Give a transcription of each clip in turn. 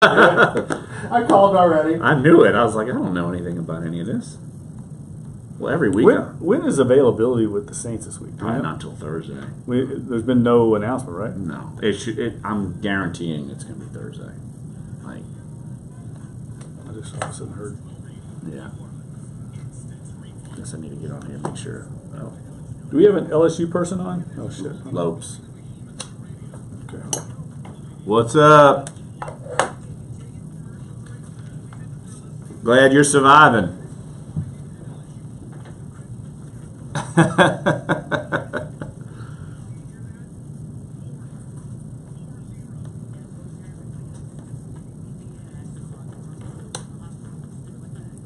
I called already. I knew it. I was like, I don't know anything about any of this. Well, every week. When is availability with the Saints this week? Probably not till Thursday. There's been no announcement, right? No. I'm guaranteeing it's going to be Thursday. Like, I just all of a sudden heard. Yeah. I guess I need to get on here and make sure. Oh. Do we have an LSU person on? Oh, shit. Lopes. Okay. What's up? Glad you're surviving.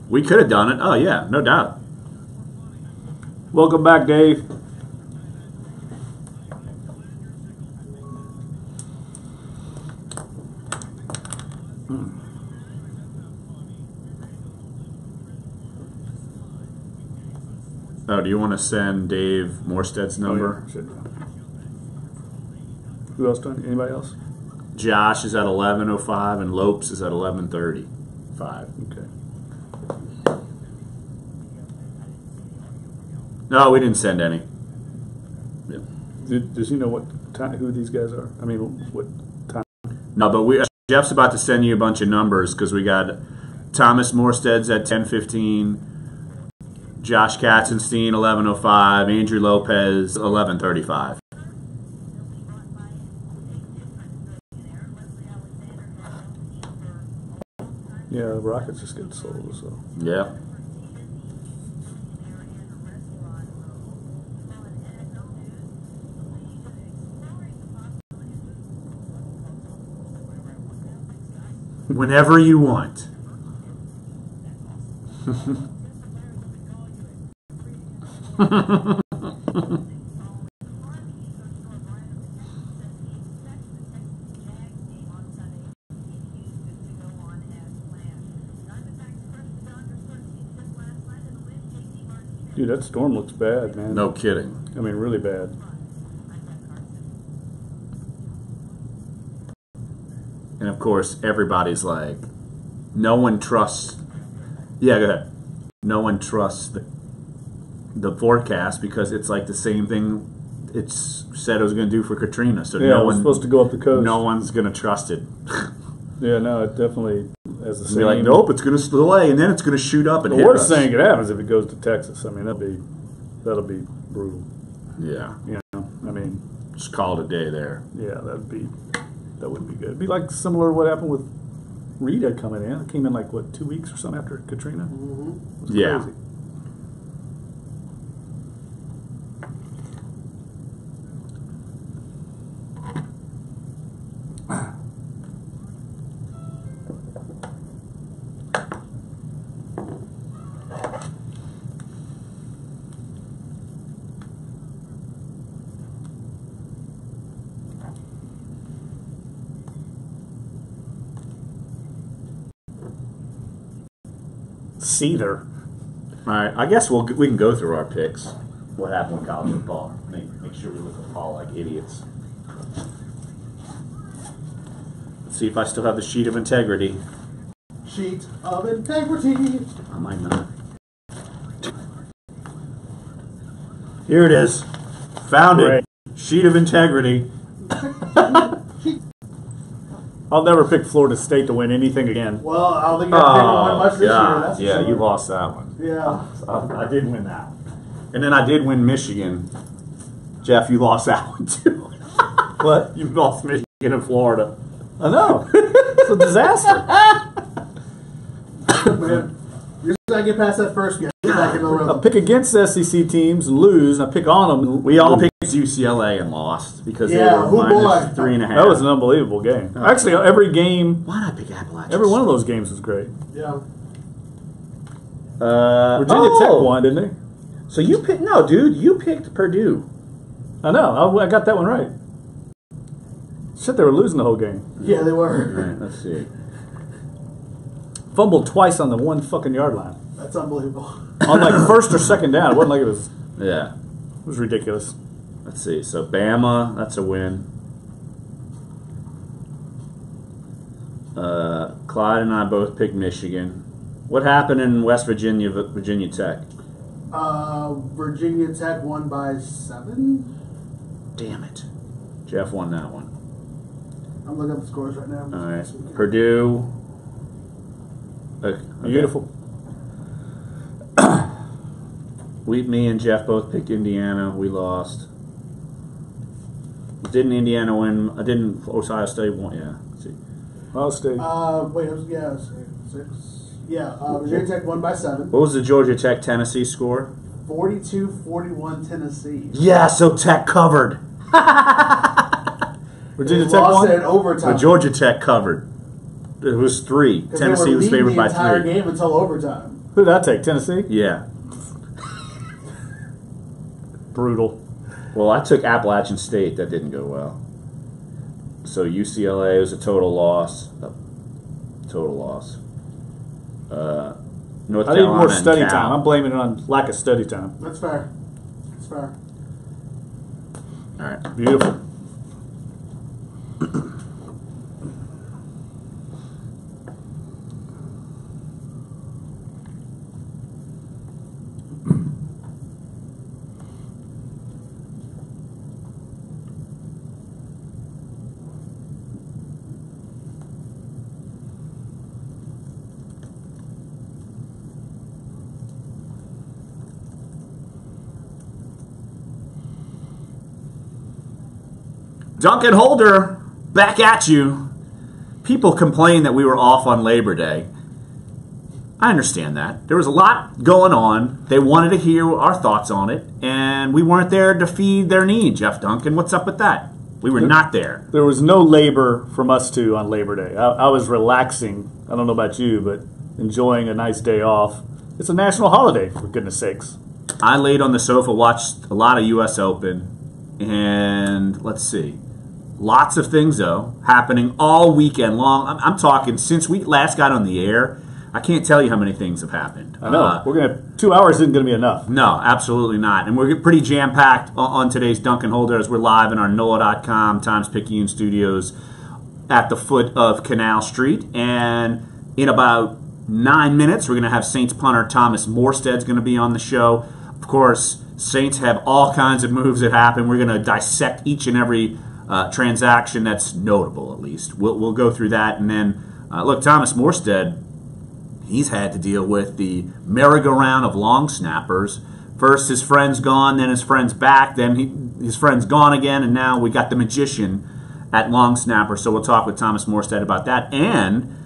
We could have done it. Oh, yeah, no doubt. Welcome back, Dave. Oh, do you want to send Dave Morstead's number? Oh, yeah. Who else done? Anybody else? Josh is at 11:05 and Lopes is at 11:35. Okay. No, we didn't send any. Yeah. Does he know what time, who these guys are? I mean, what time? No, but Jeff's about to send you a bunch of numbers because we got Thomas Morstead's at 10:15, Josh Katzenstein 11:05, Andrew Lopez 11:35. Yeah, the Rockets just get sold, so. Yeah. Whenever you want. Dude, that storm looks bad, man. No kidding. I mean, really bad. And of course, everybody's like, no one trusts. Yeah, go ahead. No one trusts the forecast because it's like the same thing it's said it was going to do for Katrina. So yeah, no one's supposed to go up the coast. No one's going to trust it. Yeah, no, it definitely has the same. Be like, nope, it's going to delay, and then it's going to shoot up and the hit worst us. thing that happens if it goes to Texas. I mean, that'll be brutal. Yeah. You know, I mean, just call it a day there. Yeah, that wouldn't be good. It'd be like similar to what happened with Rita coming in. It came in like, what, 2 weeks or something after Katrina? Mm-hmm. It was Yeah. crazy. Seether. All right, I guess we can go through our picks. What happened with college football? Make sure we look at Paul like idiots. Let's see if I still have the sheet of integrity. Sheet of integrity. I might not. Here it is. Found it. Sheet of integrity. I'll never pick Florida State to win anything again. Well, I don't think I've won much this year. That's Yeah, for sure. you lost that one. Yeah. I did win that. And then I did win Michigan. Jeff, you lost that one too. What? You lost Michigan and Florida. I know. It's a disaster. Man, you're just not get past that first game. Get back in the I room. pick against SEC teams and lose, and I pick on them. And We all lose. picked UCLA and lost because Yeah, they were who minus boy? 3.5. That was an unbelievable game. Actually, every game, Why not pick Appalachian? every one of those games was great. Yeah. Virginia Tech won, didn't they? So you picked no, dude. You picked Purdue. I know. I got that one right. Shit, they were losing the whole game. Yeah, they All were. right, let's see. Fumbled twice on the 1 fucking yard line. That's unbelievable. On like first or second down. It wasn't like it was. Yeah. It was ridiculous. Let's see. So Bama, that's a win. Clyde and I both picked Michigan. What happened in West Virginia, Virginia Tech? Virginia Tech won by 7. Damn it. Jeff won that one. I'm looking up the scores right now. All right. Purdue. Okay. Beautiful. Me and Jeff both picked Indiana. We lost. Didn't Indiana win? Didn't Ohio State win? Yeah. Let's see. Ohio State. Wait, it was, 6. Yeah, Virginia Tech won by 7. What was the Georgia Tech Tennessee score? 42-41 Tennessee. Yeah, so Tech covered. Virginia Tech lost won? it in overtime. But Georgia Tech covered. It was 3. Tennessee was favored by 3. The entire game until overtime. Who did that take? Tennessee? Yeah. Brutal. Well, I took Appalachian State. That didn't go well. So UCLA was a total loss. North I need Carolina more study and Cal. time. I'm blaming it on lack of study time. That's fair. That's fair. All right. Beautiful. Dunc and Holder, back at you. People complain that we were off on Labor Day. I understand that. There was a lot going on. They wanted to hear our thoughts on it, and we weren't there to feed their need, Jeff Duncan. What's up with that? We were not there. There was no labor from us two on Labor Day. I was relaxing. I don't know about you, but enjoying a nice day off. It's a national holiday, for goodness sakes. I laid on the sofa, watched a lot of U.S. Open, and let's see. Lots of things, though, happening all weekend long. I'm talking since we last got on the air. I can't tell you how many things have happened. I know. We're gonna 2 hours isn't going to be enough. No, absolutely not. And we're pretty jam-packed on today's Dunc and Holder as we're live in our NOLA.com Times-Picayune studios at the foot of Canal Street. And in about 9 minutes, we're going to have Saints punter Thomas Morstead's going to be on the show. Of course, Saints have all kinds of moves that happen. We're going to dissect each and every transaction that's notable, at least. We'll go through that. And then, look, Thomas Morstead, he's had to deal with the merry-go-round of long snappers. First his friend's gone, then his friend's back, then his friend's gone again, and now we got the magician at long snapper. So we'll talk with Thomas Morstead about that and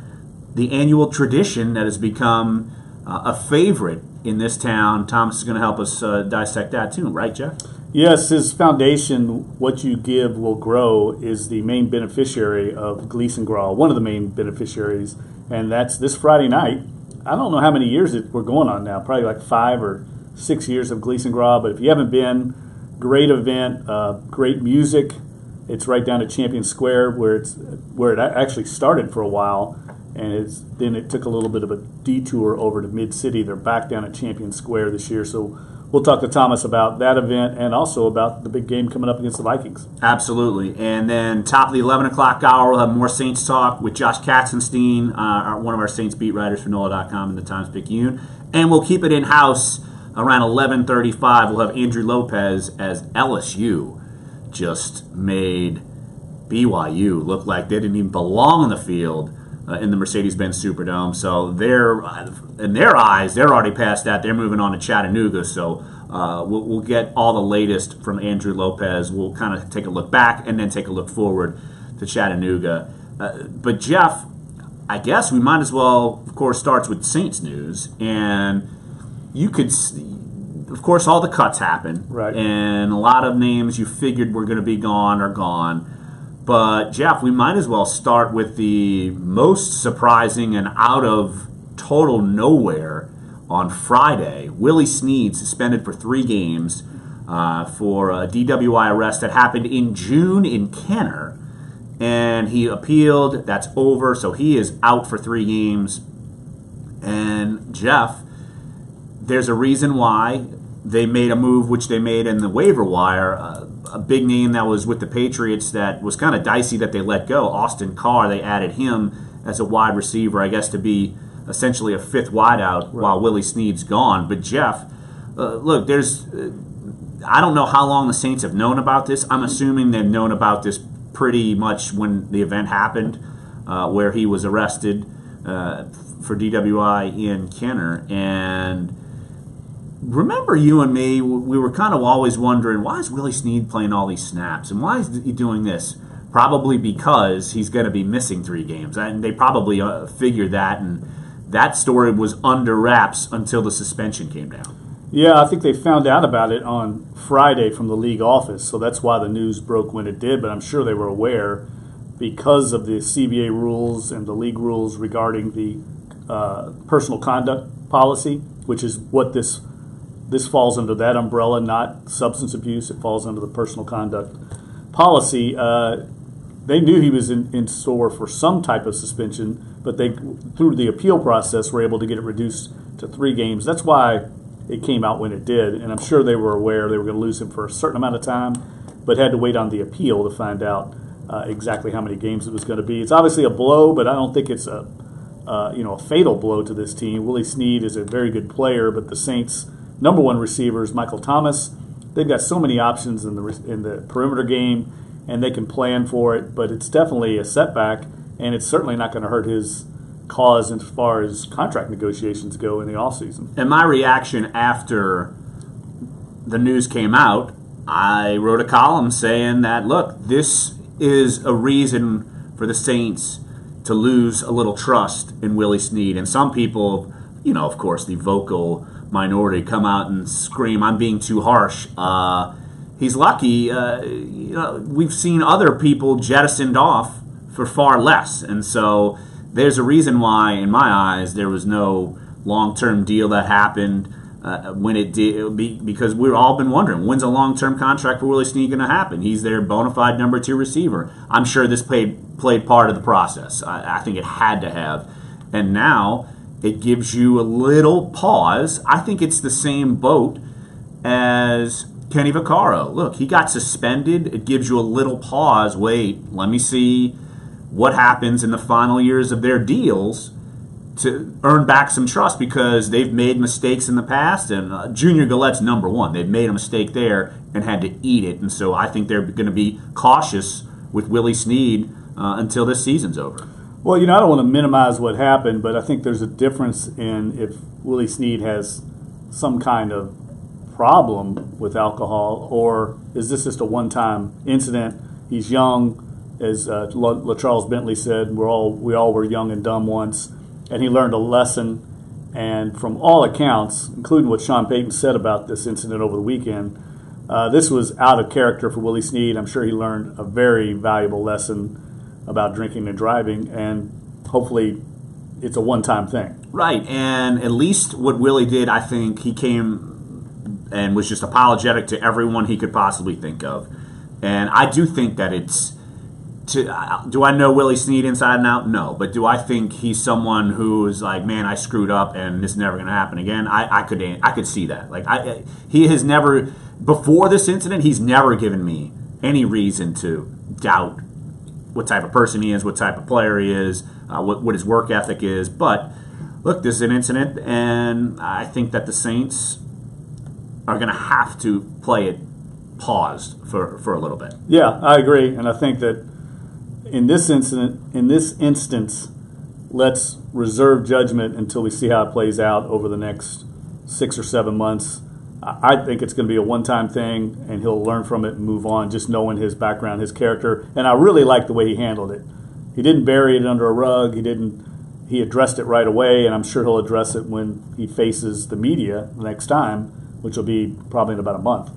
the annual tradition that has become a favorite in this town. Thomas is going to help us dissect that too, right, Jeff? Yes, his foundation, What You Give Will Grow, is the main beneficiary of Gleason Grawl, one of the main beneficiaries, and that's this Friday night. I don't know how many years we're going on now, probably like 5 or 6 years of Gleason Grawl, but if you haven't been, great event, great music. It's right down at Champion Square where it actually started for a while, and then it took a little bit of a detour over to Mid-City. They're back down at Champion Square this year, so we'll talk to Thomas about that event and also about the big game coming up against the Vikings. Absolutely. And then top of the 11 o'clock hour, we'll have more Saints talk with Josh Katzenstein, one of our Saints beat writers for NOLA.com and the Times-Picayune. And we'll keep it in-house around 11:35. We'll have Andrew Lopez as LSU just made BYU look like they didn't even belong on the field in the Mercedes-Benz Superdome. So in their eyes, they're already past that. They're moving on to Chattanooga. So we'll get all the latest from Andrew Lopez. We'll kind of take a look back and then take a look forward to Chattanooga. But Jeff, I guess we might as well, of course, start with Saints news. And you could see, of course, all the cuts happen. Right. And a lot of names you figured were going to be gone are gone. But, Jeff, we might as well start with the most surprising and out of total nowhere on Friday. Willie Snead suspended for 3 games for a DWI arrest that happened in June in Kenner. And he appealed. That's over. So he is out for 3 games. And, Jeff, there's a reason why they made a move which they made in the waiver wire. A big name that was with the Patriots that was kind of dicey that they let go, Austin Carr. They added him as a wide receiver, I guess, to be essentially a fifth wideout while Willie Snead's gone. But Jeff, look, I don't know how long the Saints have known about this. I'm assuming they've known about this pretty much when the event happened, where he was arrested for DWI in Kenner. And remember, you and me, we were kind of always wondering, why is Willie Snead playing all these snaps? And why is he doing this? Probably because he's going to be missing 3 games. And they probably figured that, and that story was under wraps until the suspension came down. Yeah, I think they found out about it on Friday from the league office, so that's why the news broke when it did, but I'm sure they were aware because of the CBA rules and the league rules regarding the personal conduct policy, which is what this falls under, that umbrella, not substance abuse. It falls under the personal conduct policy. They knew he was in store for some type of suspension, but they, through the appeal process, were able to get it reduced to 3 games. That's why it came out when it did, and I'm sure they were aware they were going to lose him for a certain amount of time, but had to wait on the appeal to find out exactly how many games it was going to be. It's obviously a blow, but I don't think it's a fatal blow to this team. Willie Snead is a very good player, but the Saints' number 1 receiver is Michael Thomas. They've got so many options in the perimeter game, and they can plan for it, but it's definitely a setback, and it's certainly not going to hurt his cause as far as contract negotiations go in the offseason. And my reaction after the news came out, I wrote a column saying that, look, this is a reason for the Saints to lose a little trust in Willie Snead. And some people, of course, the vocal minority, come out and scream, I'm being too harsh. He's lucky. We've seen other people jettisoned off for far less. And so there's a reason why, in my eyes, there was no long-term deal that happened when it did, because we've all been wondering, when's a long-term contract for Willie Snead going to happen? He's their bona fide number 2 receiver. I'm sure this played part of the process. I think it had to have. And now it gives you a little pause. I think it's the same boat as Kenny Vaccaro. Look, he got suspended. It gives you a little pause. Wait, let me see what happens in the final years of their deals to earn back some trust, because they've made mistakes in the past, and Junior Gallette's number 1. They've made a mistake there and had to eat it, and so I think they're going to be cautious with Willie Snead until this season's over. Well, I don't want to minimize what happened, but I think there's a difference in if Willie Snead has some kind of problem with alcohol, or is this just a one-time incident? He's young. As LaCharles Bentley said, we all were young and dumb once, and he learned a lesson. And from all accounts, including what Sean Payton said about this incident over the weekend, this was out of character for Willie Snead. I'm sure he learned a very valuable lesson about drinking and driving, and hopefully it's a one-time thing. Right, and at least what Willie did, I think he came and was just apologetic to everyone he could possibly think of. And I do think that do I know Willie Snead inside and out? No. But do I think he's someone who is like, man, I screwed up and this is never going to happen again? I could see that. He has never, before this incident, he's never given me any reason to doubt what type of person he is, what type of player he is, what his work ethic is. But look, this is an incident, and I think that the Saints are going to have to play it paused for a little bit. Yeah, I agree, and I think that in this instance, let's reserve judgment until we see how it plays out over the next 6 or 7 months. I think it's going to be a one-time thing, and he'll learn from it and move on, just knowing his background, his character. And I really like the way he handled it. He didn't bury it under a rug. He addressed it right away, and I'm sure he'll address it when he faces the media the next time, which will be probably in about a month.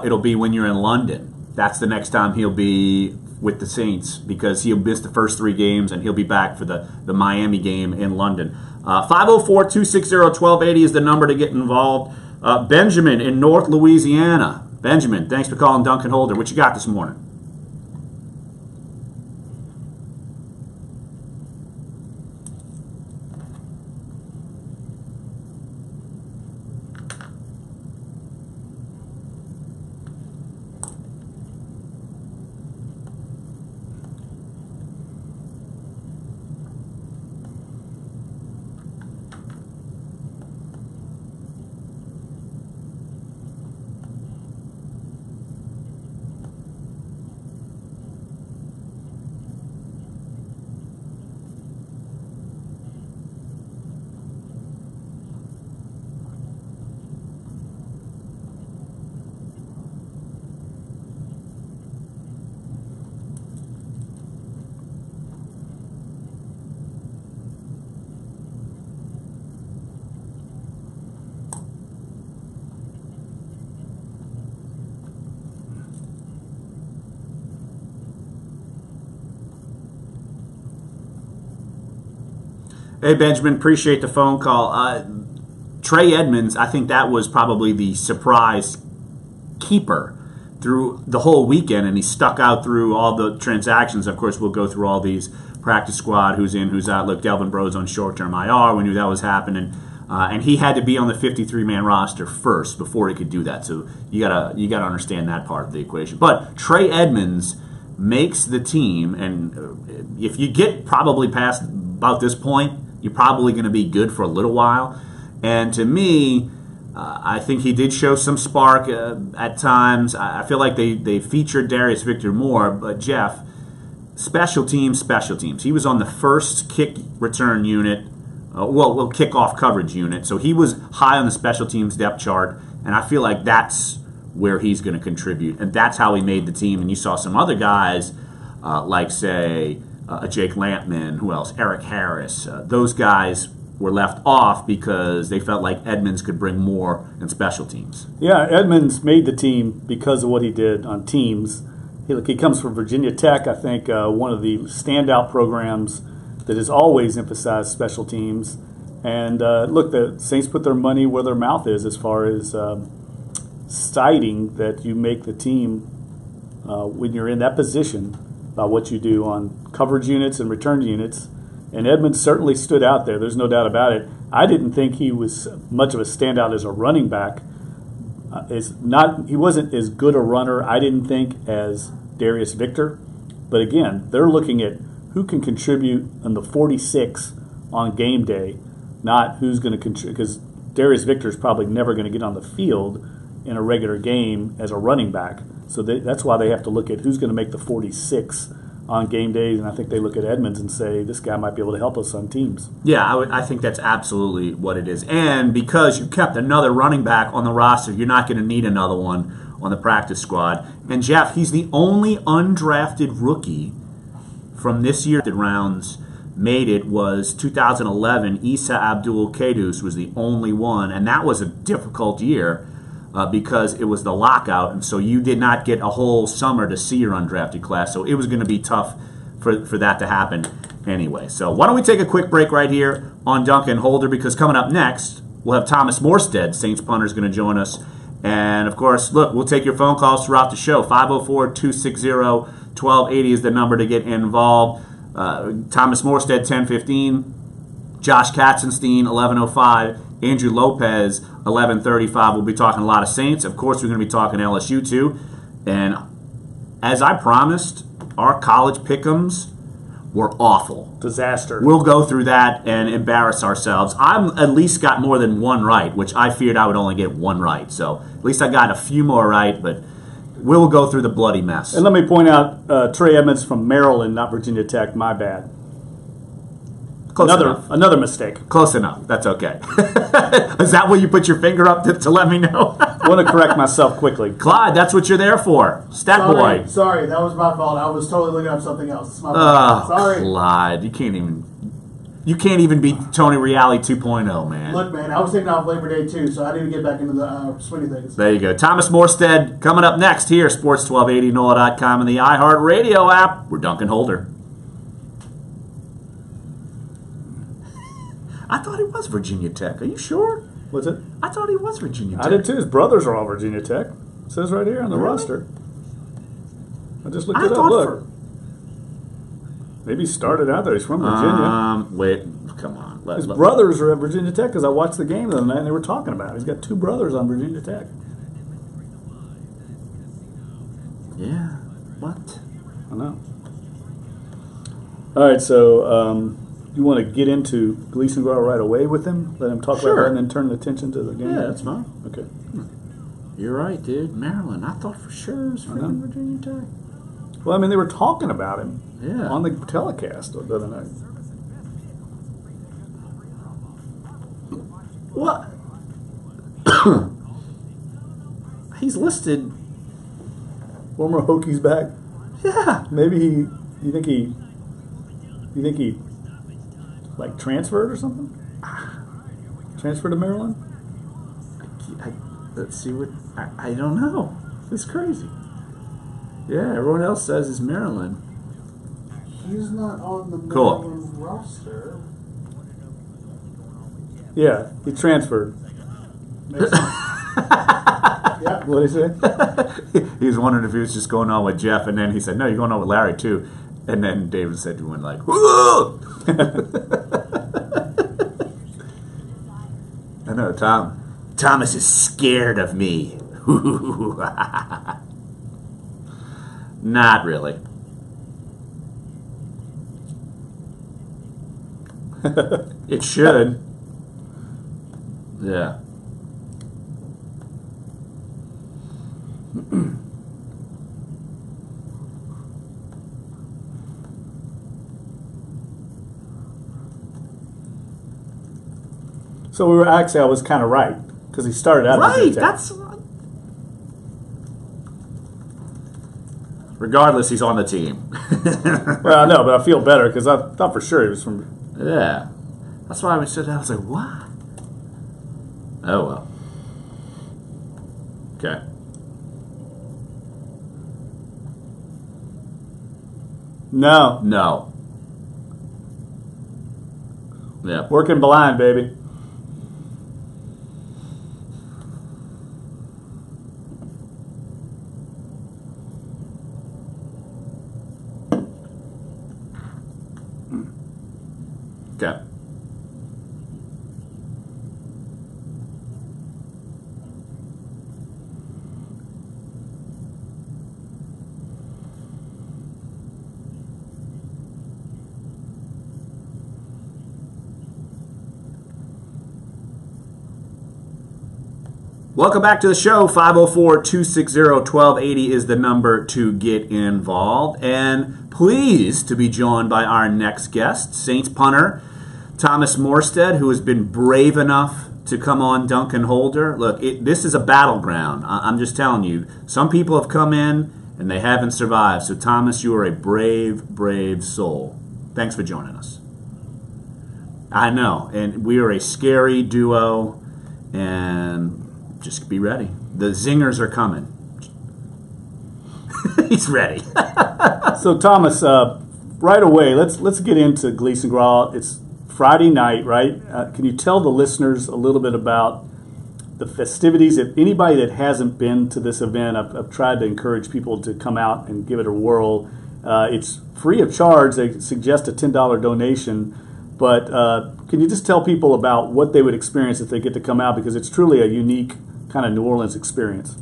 It'll be when you're in London. That's the next time he'll be with the Saints, because he'll miss the first 3 games, and he'll be back for the Miami game in London. 504-260-1280 is the number to get involved. Benjamin in North Louisiana. Benjamin, thanks for calling Dunc and Holder. What you got this morning? Hey, Benjamin, appreciate the phone call. Trey Edmonds, I think that was probably the surprise keeper through the whole weekend, and he stuck out through all the transactions. Of course, we'll go through all these practice squad, who's in, who's out. Look, Delvin Bro's on short-term IR. We knew that was happening. And he had to be on the 53-man roster first before he could do that. So you gotta understand that part of the equation. But Trey Edmonds makes the team, and if you get probably past about this point, you're probably going to be good for a little while. And to me, I think he did show some spark at times. I feel like they featured Darius Victor more, but Jeff, special teams. He was on the first kick return unit, kickoff coverage unit. So he was high on the special teams depth chart, and I feel like that's where he's going to contribute. And that's how he made the team. And you saw some other guys like, say, Jake Lampman, who else? Eric Harris. Those guys were left off because they felt like Edmonds could bring more in special teams. Yeah, Edmonds made the team because of what he did on teams. He comes from Virginia Tech, I think one of the standout programs that has always emphasized special teams. And look, the Saints put their money where their mouth is as far as citing that you make the team when you're in that position by what you do on coverage units and return units. And Edmonds certainly stood out there. There's no doubt about it. I didn't think he was much of a standout as a running back. He wasn't as good a runner, I didn't think, as Darius Victor. But again, they're looking at who can contribute in the 46 on game day, not who's going to contribute. Because Darius Victor is probably never going to get on the field in a regular game as a running back. So that's why they have to look at who's going to make the 46 on game days, and I think they look at Edmonds and say, this guy might be able to help us on teams. Yeah, I think that's absolutely what it is. And because you kept another running back on the roster, you're not going to need another one on the practice squad. And Jeff, he's the only undrafted rookie from this year's rounds made it. Was 2011. Isa Abdul-Kadus was the only one, and that was a difficult year because it was the lockout, and so you did not get a whole summer to see your undrafted class, so it was going to be tough for that to happen anyway. So why don't we take a quick break right here on Dunc and Holder, because coming up next, we'll have Thomas Morstead, Saints punter, is going to join us. And, of course, look, we'll take your phone calls throughout the show. 504-260-1280 is the number to get involved. Thomas Morstead, 1015. Josh Katzenstein, 1105. Andrew Lopez, 1135. We'll be talking a lot of Saints. Of course, we're going to be talking LSU, too. And as I promised, our college pick'ems were awful. Disaster. We'll go through that and embarrass ourselves. I've at least got more than one right, which I feared I would only get one right. So at least I got a few more right, but we'll go through the bloody mess. And let me point out, Trey Edmonds from Maryland, not Virginia Tech. My bad. Another mistake. Close enough. That's okay. Is that where you put your finger up to let me know? I want to correct myself quickly. Clyde, that's what you're there for. Stat boy. Sorry, that was my fault. I was totally looking up something else. It's my fault. Sorry. Clyde, you can't even beat Tony Reale 2.0, man. Look, man, I was taking off Labor Day too, so I didn't get back into the swing of things. There you go. Thomas Morstead coming up next here, Sports 1280, NOLA.com, and the iHeartRadio app. We're Dunc and Holder. I thought he was Virginia Tech. Are you sure? What's it? I thought he was Virginia Tech. I did too. His brothers are all Virginia Tech. It says right here on the roster. I just looked it up. Look. Maybe he started out there. He's from Virginia. Wait, come on. His brothers are at Virginia Tech because I watched the game the other night and they were talking about it. He's got two brothers on Virginia Tech. Yeah. What? I know. All right, so you want to get into Gleason Growl right away with him? Let him talk about that and then turn the attention to the game? Yeah, that's fine. Okay. You're right, dude. Maryland. I thought for sure it was from Virginia Tech. Well, I mean, they were talking about him on the telecast the other night. What? He's listed. Former Hokies back. Yeah. Maybe you think he like transferred or something? Transferred to Maryland? Let's see what. I don't know. It's crazy. Yeah, everyone else says it's Maryland. He's not on the Maryland roster. Yeah, he transferred. Makes sense. Yeah. What did he say? He was wondering if he was just going on with Jeff, and then he said, "No, you're going on with Larry too." And then David said to him like, "Whoa!" I know, Thomas is scared of me. Not really. It should. Yeah. So I was kind of right because he started out Right, as a that's... Regardless, he's on the team. Well, I know, but I feel better because I thought for sure he was from. Yeah. That's why I said that. I was like, what? Oh, well. Okay. No, No. Yeah. working blind, baby. Okay. Welcome back to the show. 504-260-1280 is the number to get involved. And pleased to be joined by our next guest, Saints punter Thomas Morstead, who has been brave enough to come on Dunc and Holder. Look, this is a battleground. I'm just telling you. Some people have come in and they haven't survived. So, Thomas, you are a brave, brave soul. Thanks for joining us. I know. And we are a scary duo. And just be ready. The zingers are coming. He's ready. So Thomas, right away, let's get into Gleason Grawl. It's Friday night, right? Can you tell the listeners a little bit about the festivities? If anybody that hasn't been to this event, I've tried to encourage people to come out and give it a whirl. It's free of charge. They suggest a $10 donation. But can you just tell people about what they would experience if they get to come out? Because it's truly a unique kind of New Orleans experience.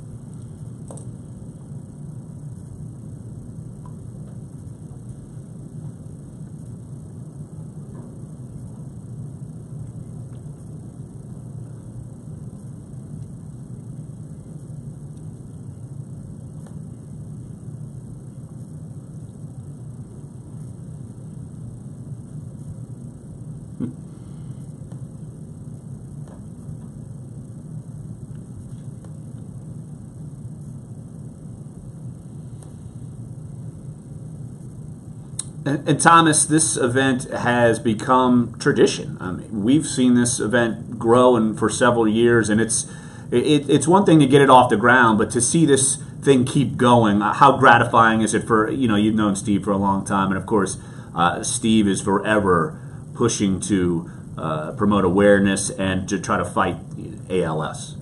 And Thomas, this event has become tradition. I mean, we've seen this event grow and for several years, and it's one thing to get it off the ground, but to see this thing keep going, how gratifying is it for, you've known Steve for a long time, and of course, Steve is forever pushing to promote awareness and to try to fight ALS.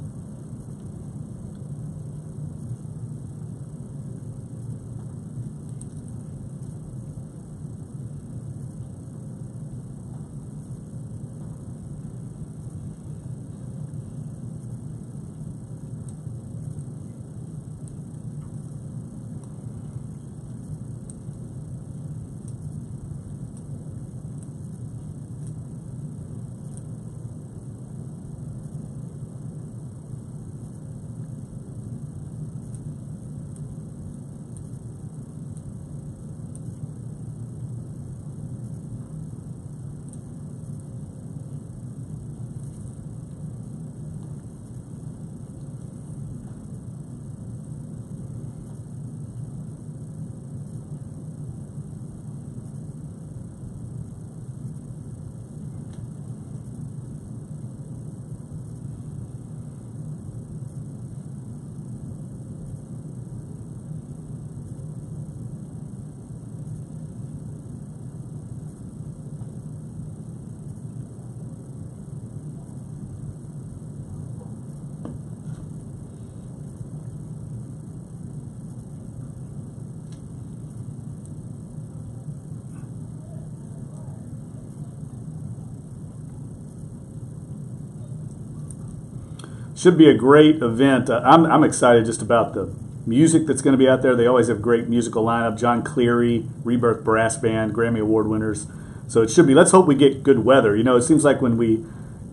Should be a great event. I'm excited just about the music that's going to be out there. They always have great musical lineup. John Cleary, Rebirth Brass Band, Grammy Award winners. So it should be. Let's hope we get good weather. You know, it seems like when we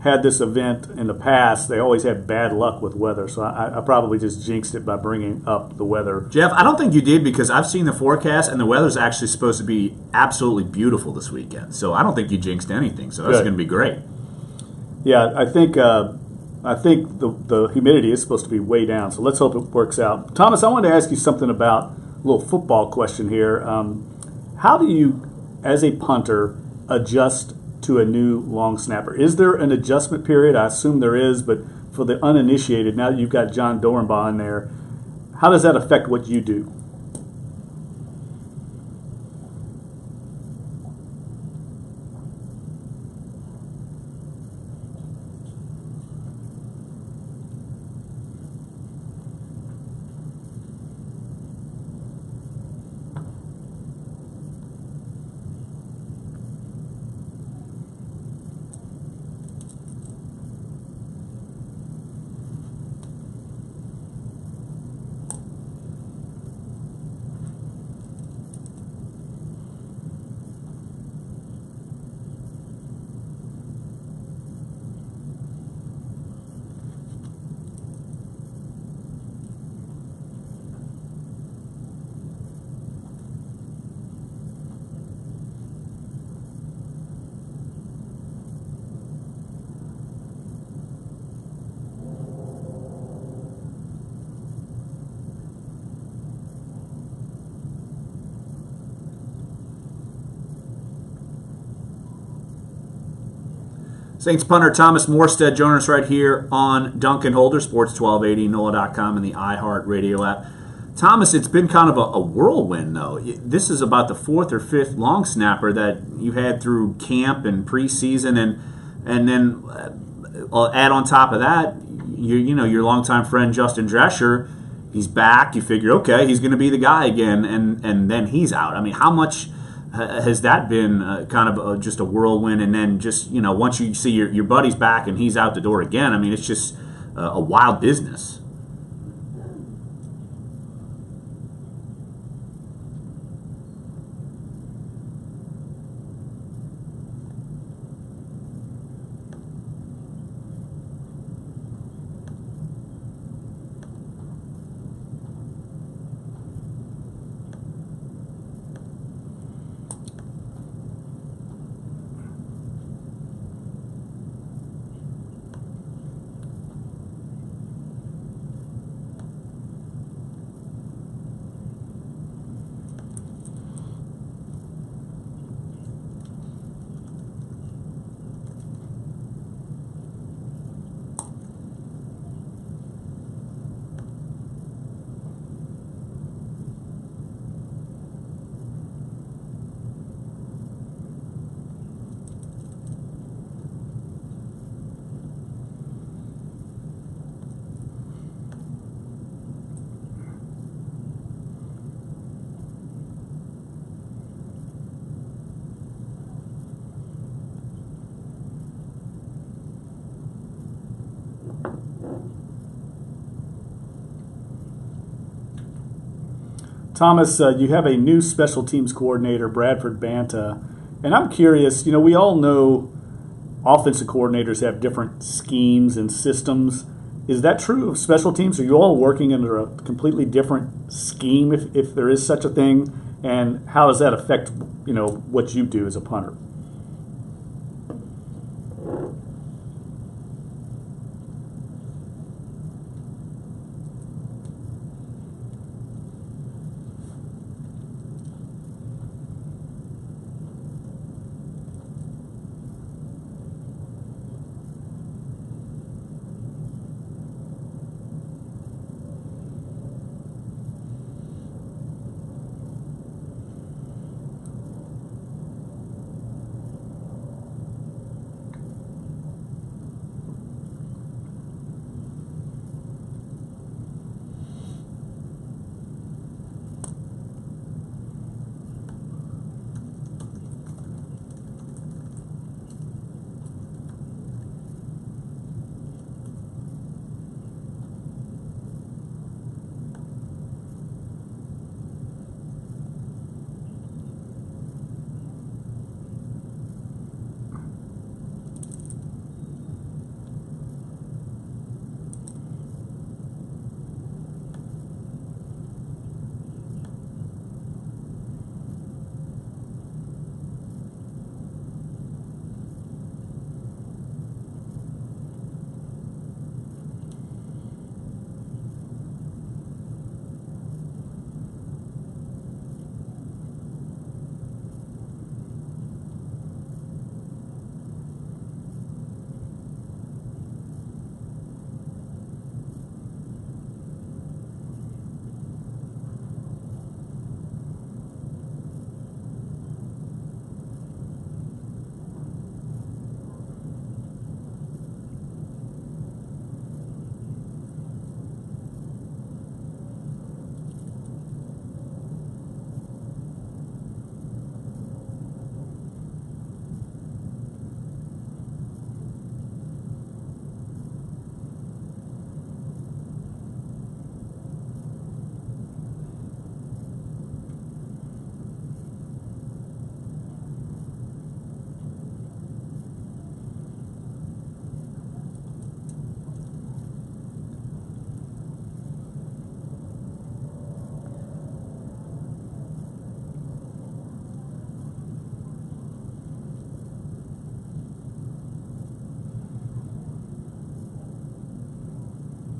had this event in the past, they always had bad luck with weather. So I probably just jinxed it by bringing up the weather. Jeff, I don't think you did, because I've seen the forecast, and the weather's actually supposed to be absolutely beautiful this weekend. So I don't think you jinxed anything. So that's going to be great. Yeah, I think the humidity is supposed to be way down. So let's hope it works out. Thomas, I wanted to ask you something about a little football question here. How do you, as a punter, adjust to a new long snapper? Is there an adjustment period? I assume there is, but for the uninitiated, now that you've got John Dorenbaugh in there, how does that affect what you do? Saints punter Thomas Morstead joining us right here on Dunc and Holder, Sports 1280, NOLA.com, and the iHeartRadio app. Thomas, it's been kind of a whirlwind, though. This is about the fourth or fifth long snapper that you've had through camp and preseason, and then add on top of that, your longtime friend Justin Drescher. He's back. You figure, okay, he's going to be the guy again, and then he's out. I mean, how much has that been kind of just a whirlwind? And then just, once you see your buddy's back and he's out the door again, I mean, it's just a wild business. Thomas, you have a new special teams coordinator, Bradford Banta, and I'm curious, we all know offensive coordinators have different schemes and systems. Is that true of special teams? Are you all working under a completely different scheme, if there is such a thing? And how does that affect, what you do as a punter?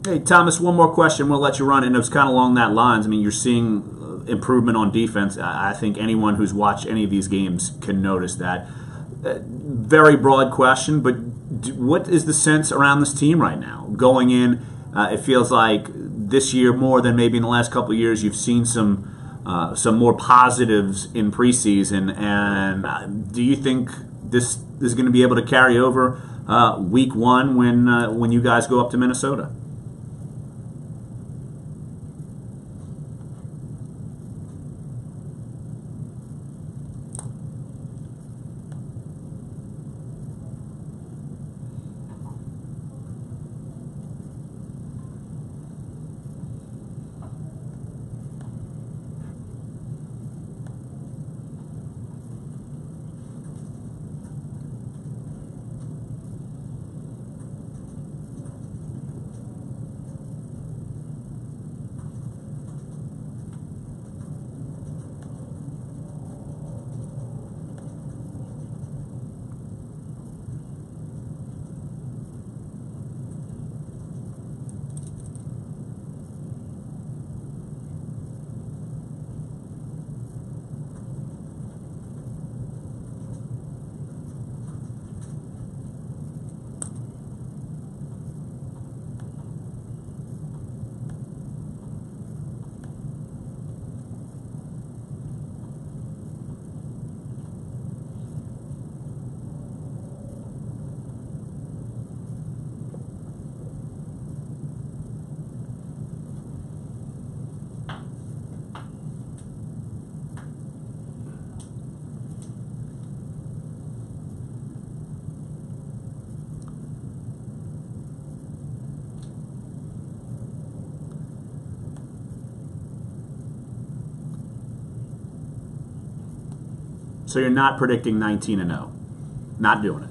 Hey, Thomas, one more question. We'll let you run. And it was kind of along that lines. I mean, you're seeing improvement on defense. I think anyone who's watched any of these games can notice that. Very broad question, but what is the sense around this team right now? Going in, it feels like this year more than maybe in the last couple of years, you've seen some more positives in preseason. And do you think this is going to be able to carry over week one when you guys go up to Minnesota? So you're not predicting 19-0. Not doing it.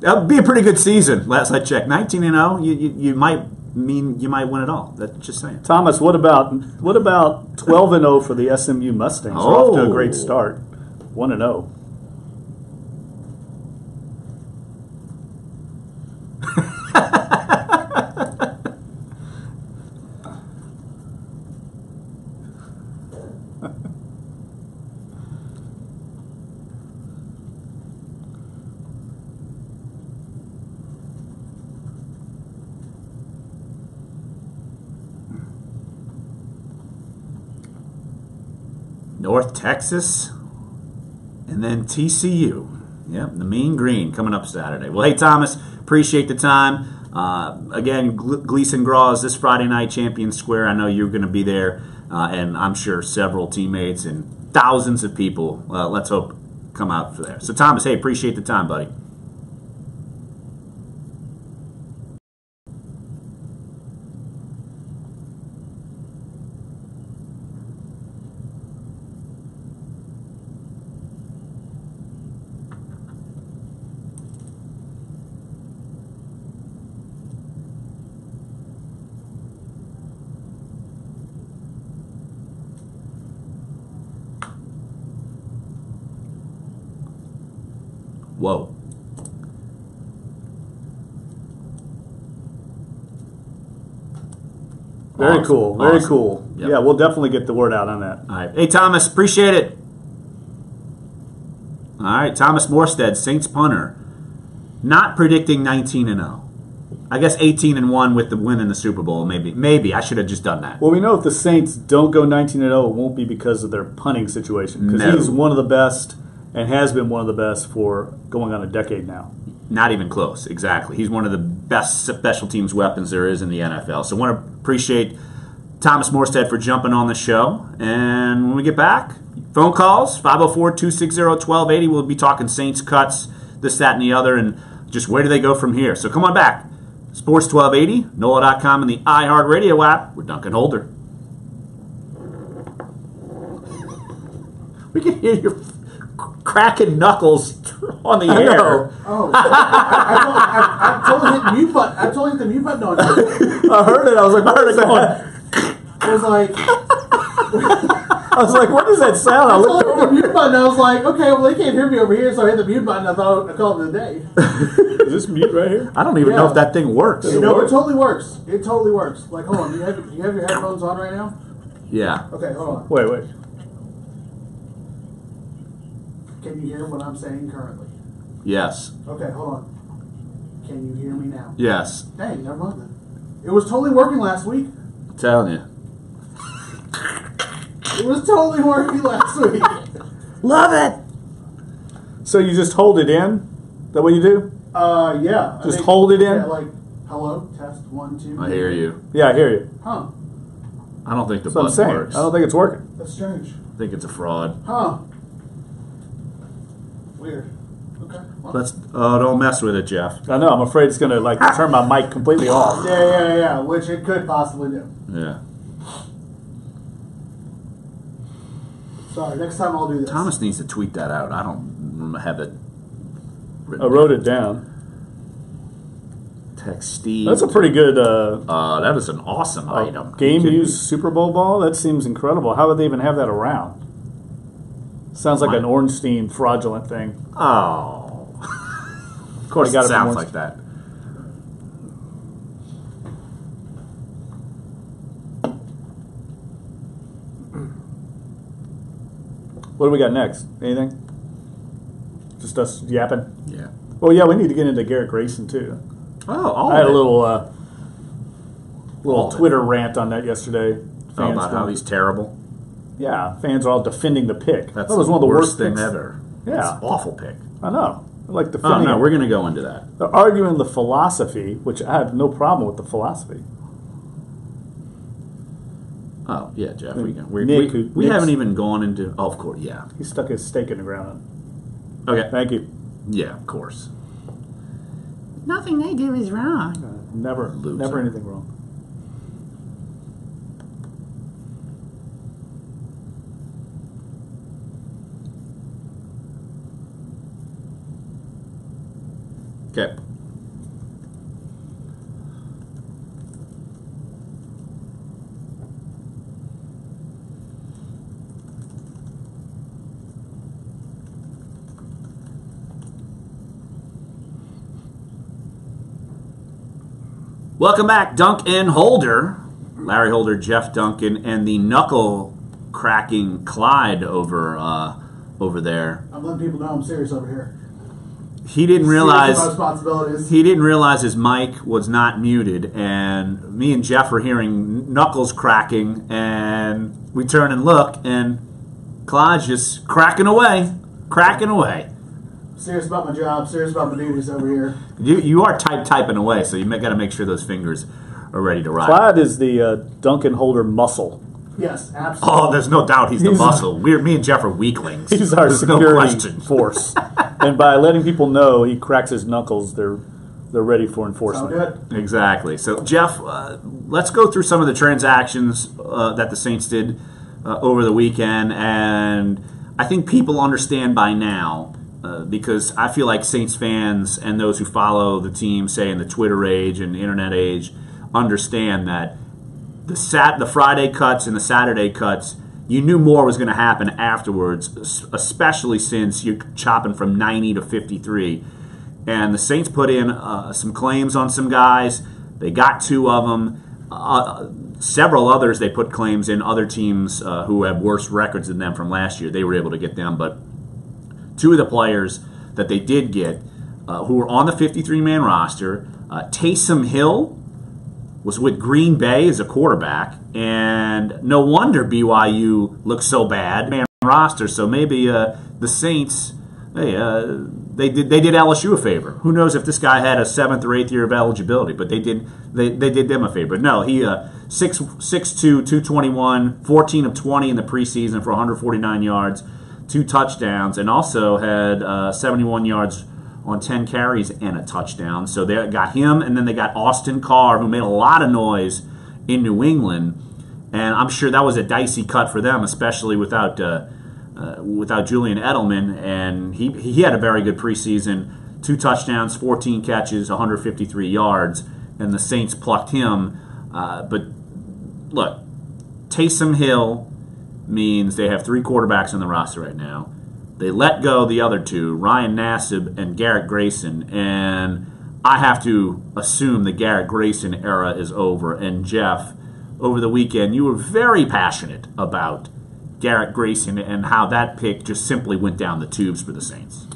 That would be a pretty good season. Last I checked, 19-0. You might win it all. That's just saying. Thomas, what about 12-0 for the SMU Mustangs? They're off to a great start. 1-0. North Texas, and then TCU. Yep, the Mean Green coming up Saturday. Well, hey, Thomas, appreciate the time. Again, Gleason Graws this Friday night, Champion Square. I know you're going to be there, and I'm sure several teammates and thousands of people, let's hope, come out for there. So, Thomas, hey, appreciate the time, buddy. Whoa. Very cool. Very Awesome. cool. Yep. Yeah, we'll definitely get the word out on that. All right. Hey, Thomas, appreciate it. All right, Thomas Morstead, Saints punter. Not predicting 19-0. I guess 18-1 with the win in the Super Bowl. Maybe I should have just done that. Well, we know if the Saints don't go 19-0, it won't be because of their punting situation. Because he's one of the best and has been one of the best for going on a decade now. Not even close, exactly. He's one of the best special teams weapons there is in the NFL. So I want to appreciate Thomas Morstead for jumping on the show. And when we get back, phone calls, 504-260-1280. We'll be talking Saints cuts, this, that, and the other, and just where do they go from here. So come on back. Sports 1280, NOLA.com, and the iHeartRadio app with Dunc and Holder. We can hear your cracking knuckles on the air. Oh, I totally hit the mute button. I totally hit the mute button on it. I heard it. I was like, I was like, I was like, what does that sound? I I looked hit the mute button. I was like, okay, well, they can't hear me over here, so I hit the mute button. I thought I called it a day. Is this mute right here? I don't even know if that thing works. It totally works. It totally works. Like, hold on. Do you have your headphones on right now? Yeah. Okay, hold on. Wait. Can you hear what I'm saying currently? Yes. Okay, hold on. Can you hear me now? Yes. Dang, never mind then. It was totally working last week. I'm telling you. It was totally working last week. Love it. So you just hold it in? Is that what you do? Yeah. Just hold it in? Yeah, like, hello, test, 1, 2. I hear you. Yeah, I hear you. Huh. I don't think the That's what I'm button saying. works. I don't think it's working. That's strange. I think it's a fraud. Huh. Weird. Okay. Well. Let's don't mess with it, Jeff. I know. I'm afraid it's going to like turn my mic completely off. Yeah. Which it could possibly do. Yeah. Sorry, next time I'll do this. Thomas needs to tweet that out. I don't have it written I wrote it down. Text Steve. That's a pretty good that is an awesome item. game You can- used Super Bowl ball. That seems incredible. How would they even have that around? Sounds like an Ornstein fraudulent thing. Oh. Of course, got it it from sounds Morstead. like that. What do we got next? Anything? Just us yapping? Yeah. Oh yeah, we need to get into Garrett Grayson too. Oh, all I had of a it. little All of it. Twitter rant on that yesterday. Oh, about how he's terrible. Yeah, fans are all defending the pick. That's that was one of the worst thing picks ever. Yeah. It's an awful pick. I know. I like Oh, defending. no, it. we're going to go into that. They're arguing the philosophy, which I have no problem with the philosophy. Oh, yeah, Jeff. Nick, We haven't Nick's- even gone into... Oh, of course, yeah. He stuck his stake in the ground. Okay. Thank you. Yeah, of course. Nothing they do is wrong. Never Loser. anything wrong. Okay. Welcome back, Dunc and Holder. Larry Holder, Jeff Duncan, and the knuckle-cracking Clyde over there. I'm letting people know I'm serious over here. He didn't realize... Serious with my responsibilities. He didn't realize his mic was not muted, and me and Jeff were hearing knuckles cracking, and we turn and look, and Clyde's just cracking away. Serious about my job, serious about my duties over here. You are typing away, so you got to make sure those fingers are ready to ride. Clyde is the Duncan Holder muscle. Yes, absolutely. Oh, there's no doubt he's the He's- muscle. Me and Jeff are weaklings. He's our There's no security question. force. And by letting people know he cracks his knuckles, they're ready for Sound enforcement. good? Exactly. So, Jeff, let's go through some of the transactions that the Saints did over the weekend. And I think people understand by now, because I feel like Saints fans and those who follow the team, say in the Twitter age and the internet age, understand that the Friday cuts and the Saturday cuts, you knew more was going to happen afterwards, especially since you're chopping from 90 to 53. And the Saints put in some claims on some guys. They got 2 of them. Several others they put claims in, other teams who have worse records than them from last year. They were able to get them. But 2 of the players that they did get who were on the 53-man roster, Taysom Hill was with Green Bay as a quarterback, and no wonder BYU looks so bad. Man roster, so maybe the Saints they did LSU a favor. Who knows if this guy had a 7th or 8th year of eligibility, but they did them a favor. But no, he 6'2", 221, 14 of 20 in the preseason for 149 yards, 2 touchdowns, and also had 71 yards on 10 carries and a touchdown. So they got him, and then they got Austin Carr, who made a lot of noise in New England. And I'm sure that was a dicey cut for them, especially without Julian Edelman. And he had a very good preseason, 2 touchdowns, 14 catches, 153 yards, and the Saints plucked him. But look, Taysom Hill means they have 3 quarterbacks on the roster right now. They let go the other 2, Ryan Nassib and Garrett Grayson, and I have to assume the Garrett Grayson era is over. And Jeff, over the weekend, you were very passionate about Garrett Grayson and how that pick just simply went down the tubes for the Saints.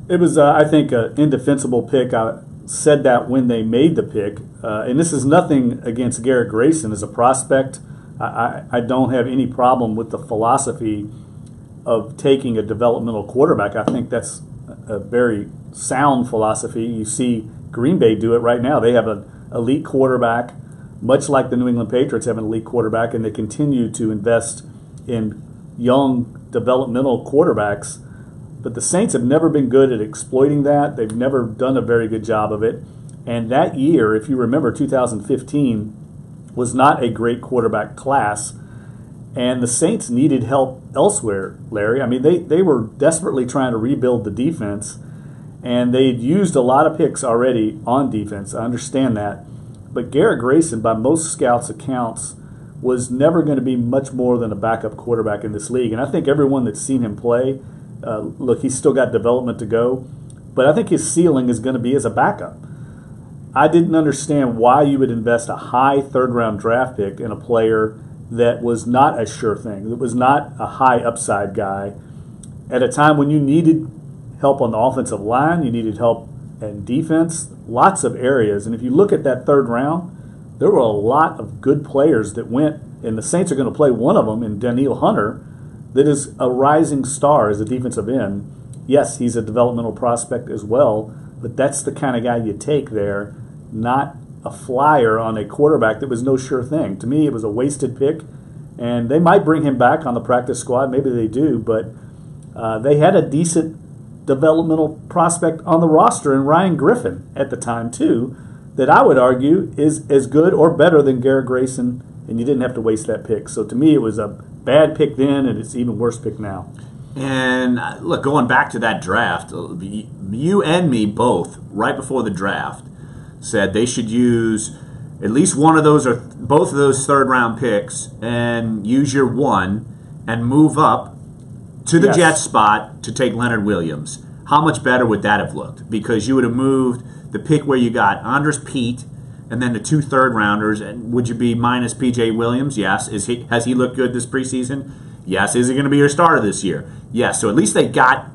It was, I think, an indefensible pick. I said that when they made the pick. And this is nothing against Garrett Grayson as a prospect. I don't have any problem with the philosophy of taking a developmental quarterback. I think that's a very sound philosophy. You see Green Bay do it right now. They have an elite quarterback, much like the New England Patriots have an elite quarterback, and they continue to invest in young developmental quarterbacks. But the Saints have never been good at exploiting that. They've never done a very good job of it. And that year, if you remember, 2015 was not a great quarterback class. And the Saints needed help elsewhere, Larry. I mean, they were desperately trying to rebuild the defense, and they'd used a lot of picks already on defense. I understand that. But Garrett Grayson, by most scouts' accounts, was never going to be much more than a backup quarterback in this league. And I think everyone that's seen him play, look, he's still got development to go, but I think his ceiling is going to be as a backup. I didn't understand why you would invest a high third-round draft pick in a player that was not a sure thing, that was not a high upside guy, at a time when you needed help on the offensive line, you needed help in defense, lots of areas. And if you look at that third round, there were a lot of good players that went, and the Saints are going to play one of them in Danielle Hunter, that is a rising star as a defensive end. Yes, he's a developmental prospect as well, but that's the kind of guy you take there, not a flyer on a quarterback that was no sure thing. To me, it was a wasted pick, and they might bring him back on the practice squad. Maybe they do, but they had a decent developmental prospect on the roster in Ryan Griffin at the time, too, that I would argue is as good or better than Garrett Grayson, and you didn't have to waste that pick. So to me, it was a bad pick then, and it's an even worse pick now. And look, going back to that draft, you and me both, right before the draft, said they should use at least one of those or both of those third-round picks and use your one and move up to the Jets spot to take Leonard Williams. How much better would that have looked? Because you would have moved the pick where you got Andres Pete and then the 2 third-rounders. And would you be minus P.J. Williams? Yes. Has he looked good this preseason? Yes. Is he going to be your starter this year? Yes. So at least they got,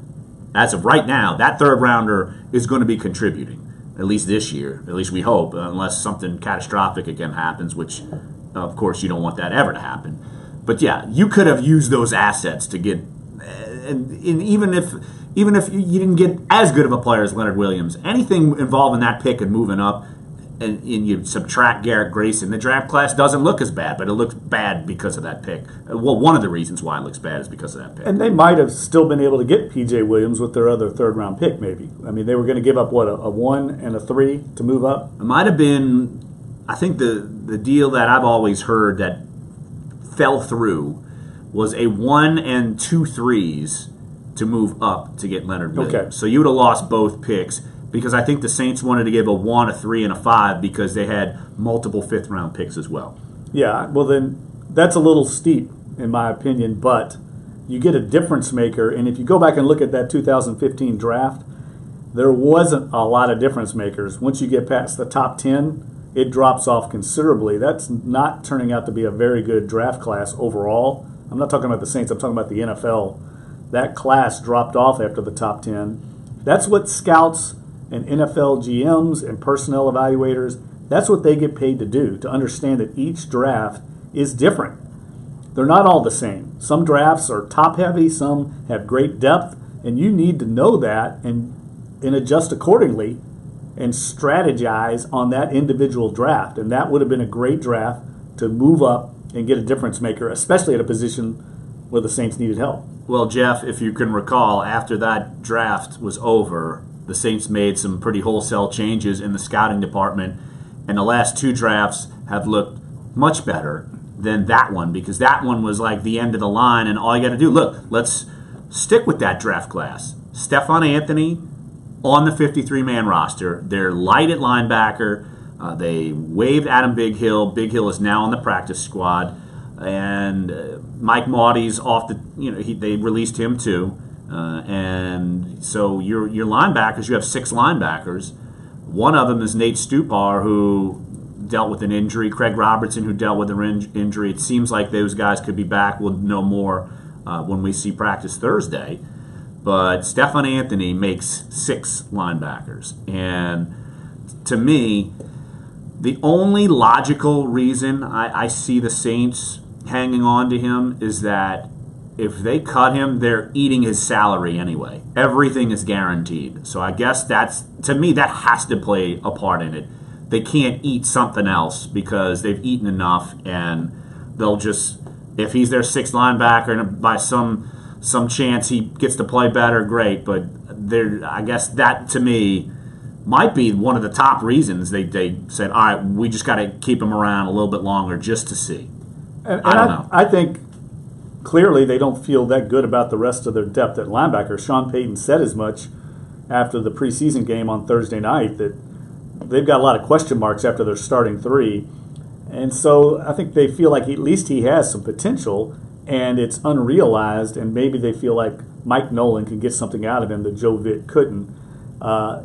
as of right now, that third-rounder is going to be contributing. At least this year, at least we hope, unless something catastrophic again happens, which, of course, you don't want that ever to happen. But yeah, you could have used those assets to get, and even if you didn't get as good of a player as Leonard Williams, anything involving that pick and moving up, and you subtract Garrett Grayson, the draft class doesn't look as bad, but it looks bad because of that pick. Well, one of the reasons why it looks bad is because of that pick. And they might have still been able to get P.J. Williams with their other third-round pick, maybe. I mean, they were going to give up, what, a 1 and a 3 to move up? It might have been, I think the deal that I've always heard that fell through was a 1 and 2 3s to move up to get Leonard Williams. Okay. So you would have lost both picks, because I think the Saints wanted to give a 1, a 3, and a 5 because they had multiple fifth-round picks as well. Yeah, well then that's a little steep in my opinion, but you get a difference maker, and if you go back and look at that 2015 draft, there wasn't a lot of difference makers. Once you get past the top 10, it drops off considerably. That's not turning out to be a very good draft class overall. I'm not talking about the Saints, I'm talking about the NFL. That class dropped off after the top 10. That's what scouts and NFL GMs and personnel evaluators, that's what they get paid to do, to understand that each draft is different. They're not all the same. Some drafts are top-heavy, some have great depth, and you need to know that and adjust accordingly and strategize on that individual draft. And that would have been a great draft to move up and get a difference maker, especially at a position where the Saints needed help. Well, Jeff, if you can recall, after that draft was over, the Saints made some pretty wholesale changes in the scouting department, and the last 2 drafts have looked much better than that one, because that one was like the end of the line, and all you got to do, look, let's stick with that draft class. Stephon Anthony on the 53-man roster. They're light at linebacker. They waived Adam Big Hill. Big Hill is now on the practice squad. and Mike Maudy's off the. They released him too, and so your linebackers. You have 6 linebackers. One of them is Nate Stupar, who dealt with an injury. Craig Robertson, who dealt with an injury. It seems like those guys could be back. We'll know more when we see practice Thursday. But Stefan Anthony makes 6 linebackers. And to me, the only logical reason I see the Saints hanging on to him is that if they cut him, they're eating his salary anyway. Everything is guaranteed. So I guess to me, that has to play a part in it. They can't eat something else because they've eaten enough, and they'll just, if he's their 6th linebacker and by some chance he gets to play better, great. But I guess that to me might be one of the top reasons they said, all right, we just got to keep him around a little bit longer just to see. And I don't know. I think clearly they don't feel that good about the rest of their depth at linebacker. Sean Payton said as much after the preseason game on Thursday night that they've got a lot of question marks after their starting 3. And so I think they feel like at least he has some potential, and it's unrealized, and maybe they feel like Mike Nolan can get something out of him that Joe Vitt couldn't.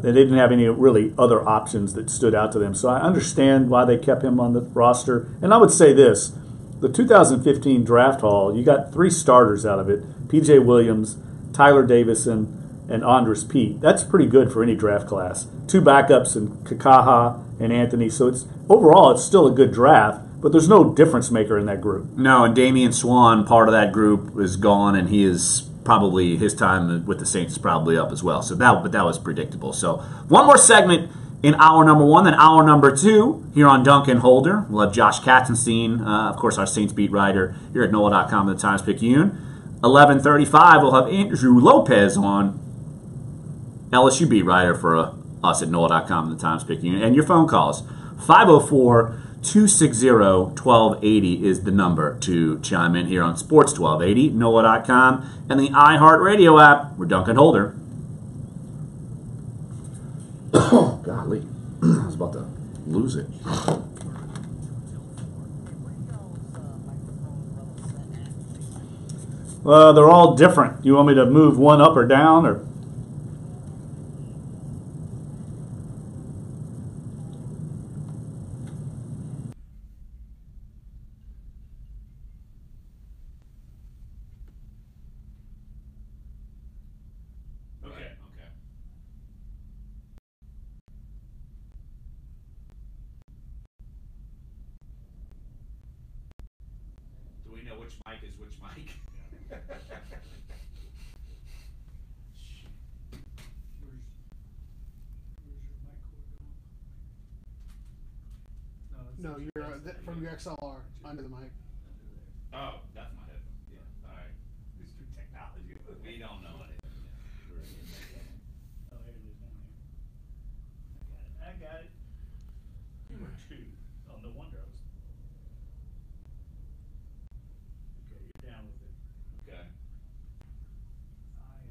They didn't have any really other options that stood out to them. So I understand why they kept him on the roster. And I would say this, the 2015 draft haul, you got 3 starters out of it, P.J. Williams, Tyler Davison, and Andres Pete. That's pretty good for any draft class. 2 backups in Kakaha and Anthony. So overall it's still a good draft, but there's no difference maker in that group. No, and Damian Swan, part of that group, is gone, and he is probably, his time with the Saints is probably up as well. But that was predictable. So one more segment in hour number 1, then hour number 2 here on Dunc and Holder. We'll have Josh Katzenstein, of course, our Saints beat writer here at NOLA.com and the Times-Picayune. 11:35, we'll have Andrew Lopez on, LSU beat writer for us at NOLA.com and the Times-Picayune. And your phone calls, 504-260-1280 is the number to chime in here on Sports 1280, NOLA.com, and the iHeartRadio app. We're Dunc and Holder. Oh, golly. I was about to lose it. They're all different. You want me to move one up or down, or? Which mic is which mic? No, you're from your XLR under the mic. Oh, that's my headphone. Yeah. All right. This is technology. We don't know anything. Oh, here it is down here. I got it. You were 2. Oh, no wonder I was. Okay, you're down with it. Okay. I am.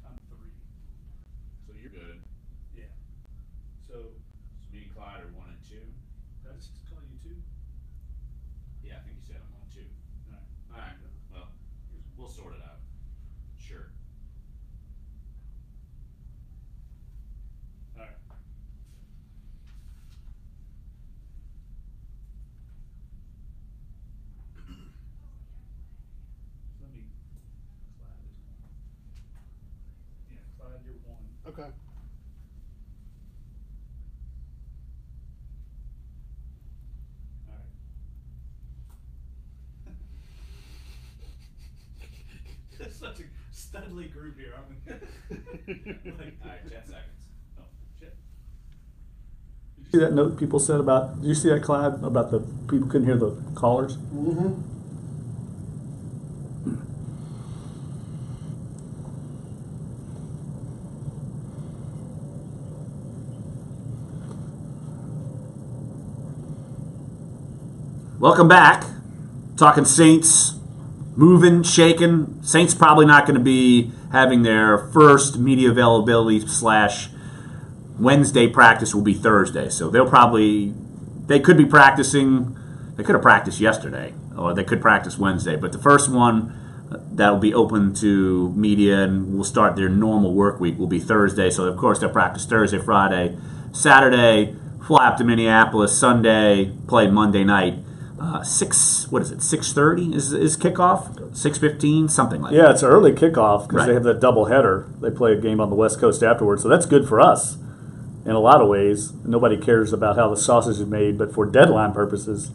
I'm 3. So you're good. Yeah. So me and Clyde are 1 and 2. did I just call you 2? Yeah, I think you said I'm on 2. All All right. Well, we'll sort it out. Sure. right. Let me. Clyde is 1. Yeah, Clyde, you're 1. Okay. All right. That's such a studly group here, aren't we? Like, All right, 10 seconds. oh, shit. Did you see that note people said about, did you see that, Clyde, about the people couldn't hear the callers? Mm-hmm. Welcome back. Talking Saints moving, shaking. Saints probably not going to be having their first media availability / Wednesday practice will be Thursday. So they could be practicing. They could have practiced yesterday, or they could practice Wednesday. But the first one that will be open to media and will start their normal work week will be Thursday. So, of course, they'll practice Thursday, Friday, Saturday, fly up to Minneapolis, Sunday, play Monday night. 6:30 is kickoff? 6:15, something like that. Yeah, it's an early kickoff because Right. they have that double header. They play a game on the West Coast afterwards, so that's good for us in a lot of ways. Nobody cares about how the sausage is made, but for deadline purposes,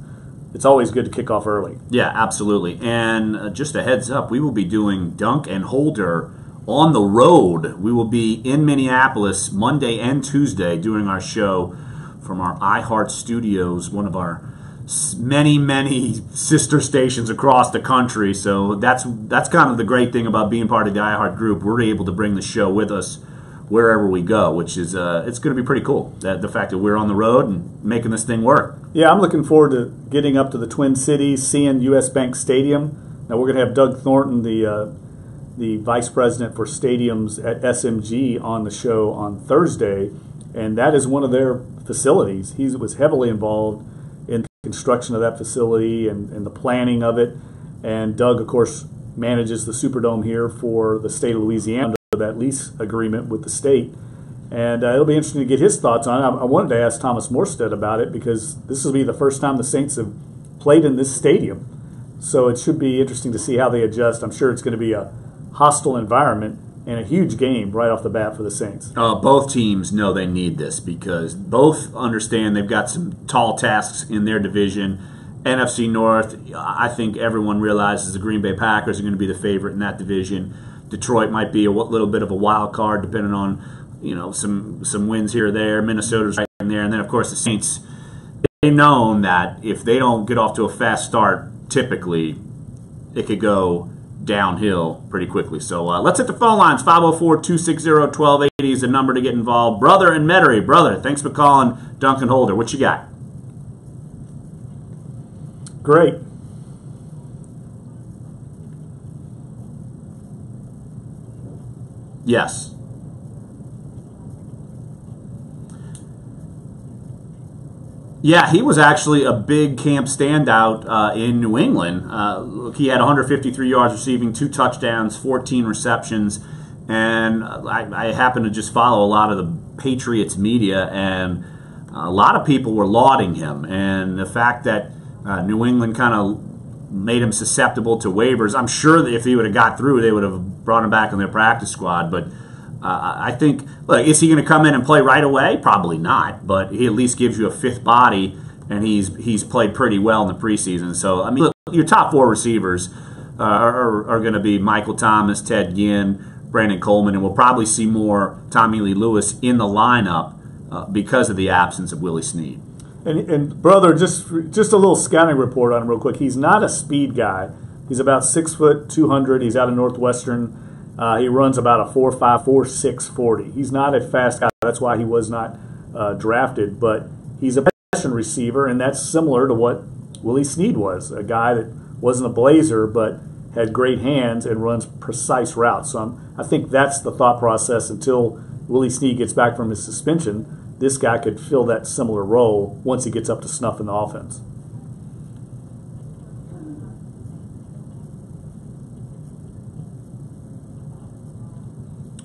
it's always good to kick off early. Yeah, absolutely. And just a heads up, we will be doing Dunc and Holder on the road. We will be in Minneapolis Monday and Tuesday doing our show from our iHeart Studios, one of our many sister stations across the country. So that's kind of the great thing about being part of the iHeart group. We're able to bring the show with us wherever we go, which is it's going to be pretty cool. The fact that we're on the road and making this thing work. Yeah, I'm looking forward to getting up to the Twin Cities, seeing U.S. Bank Stadium. Now we're going to have Doug Thornton, the vice president for stadiums at SMG, on the show on Thursday, and that is one of their facilities. He was heavily involved in the construction of that facility and the planning of it. And Doug, of course, manages the Superdome here for the state of Louisiana under that lease agreement with the state. And it'll be interesting to get his thoughts on it. I wanted to ask Thomas Morstead about it because this will be the first time the Saints have played in this stadium. So it should be interesting to see how they adjust. I'm sure it's going to be a hostile environment and a huge game right off the bat for the Saints. Both teams know they need this because both understand they've got some tall tasks in their division. NFC North, I think everyone realizes the Green Bay Packers are going to be the favorite in that division. Detroit might be a little bit of a wild card depending on some wins here or there. Minnesota's right in there. And then, of course, the Saints, they've known that if they don't get off to a fast start, typically it could go downhill pretty quickly. So let's hit the phone lines. 504-260-1280 is the number to get involved. Brother in Metairie. Brother, thanks for calling Dunc and Holder. What you got? Great. Yes. Yeah, he was actually a big camp standout in New England. He had 153 yards receiving, 2 touchdowns, 14 receptions, and I happen to just follow a lot of the Patriots media, and a lot of people were lauding him. And the fact that New England kind of made him susceptible to waivers, I'm sure that if he would have got through, they would have brought him back on their practice squad, but I think, look, is he going to come in and play right away? Probably not, but he at least gives you a fifth body, and he's played pretty well in the preseason. So, I mean, look, your top 4 receivers are going to be Michael Thomas, Ted Ginn, Brandon Coleman, and we'll probably see more Tommy Lee Lewis in the lineup because of the absence of Willie Snead. And brother, just a little scouting report on him real quick. He's not a speed guy. He's about 6 foot, 200. He's out of Northwestern. He runs about a 4.5, 4.6 40. He's not a fast guy. That's why he was not drafted. But he's a possession receiver, and that's similar to what Willie Snead was, a guy that wasn't a blazer but had great hands and runs precise routes. So I think that's the thought process until Willie Snead gets back from his suspension. This guy could fill that similar role once he gets up to snuff in the offense.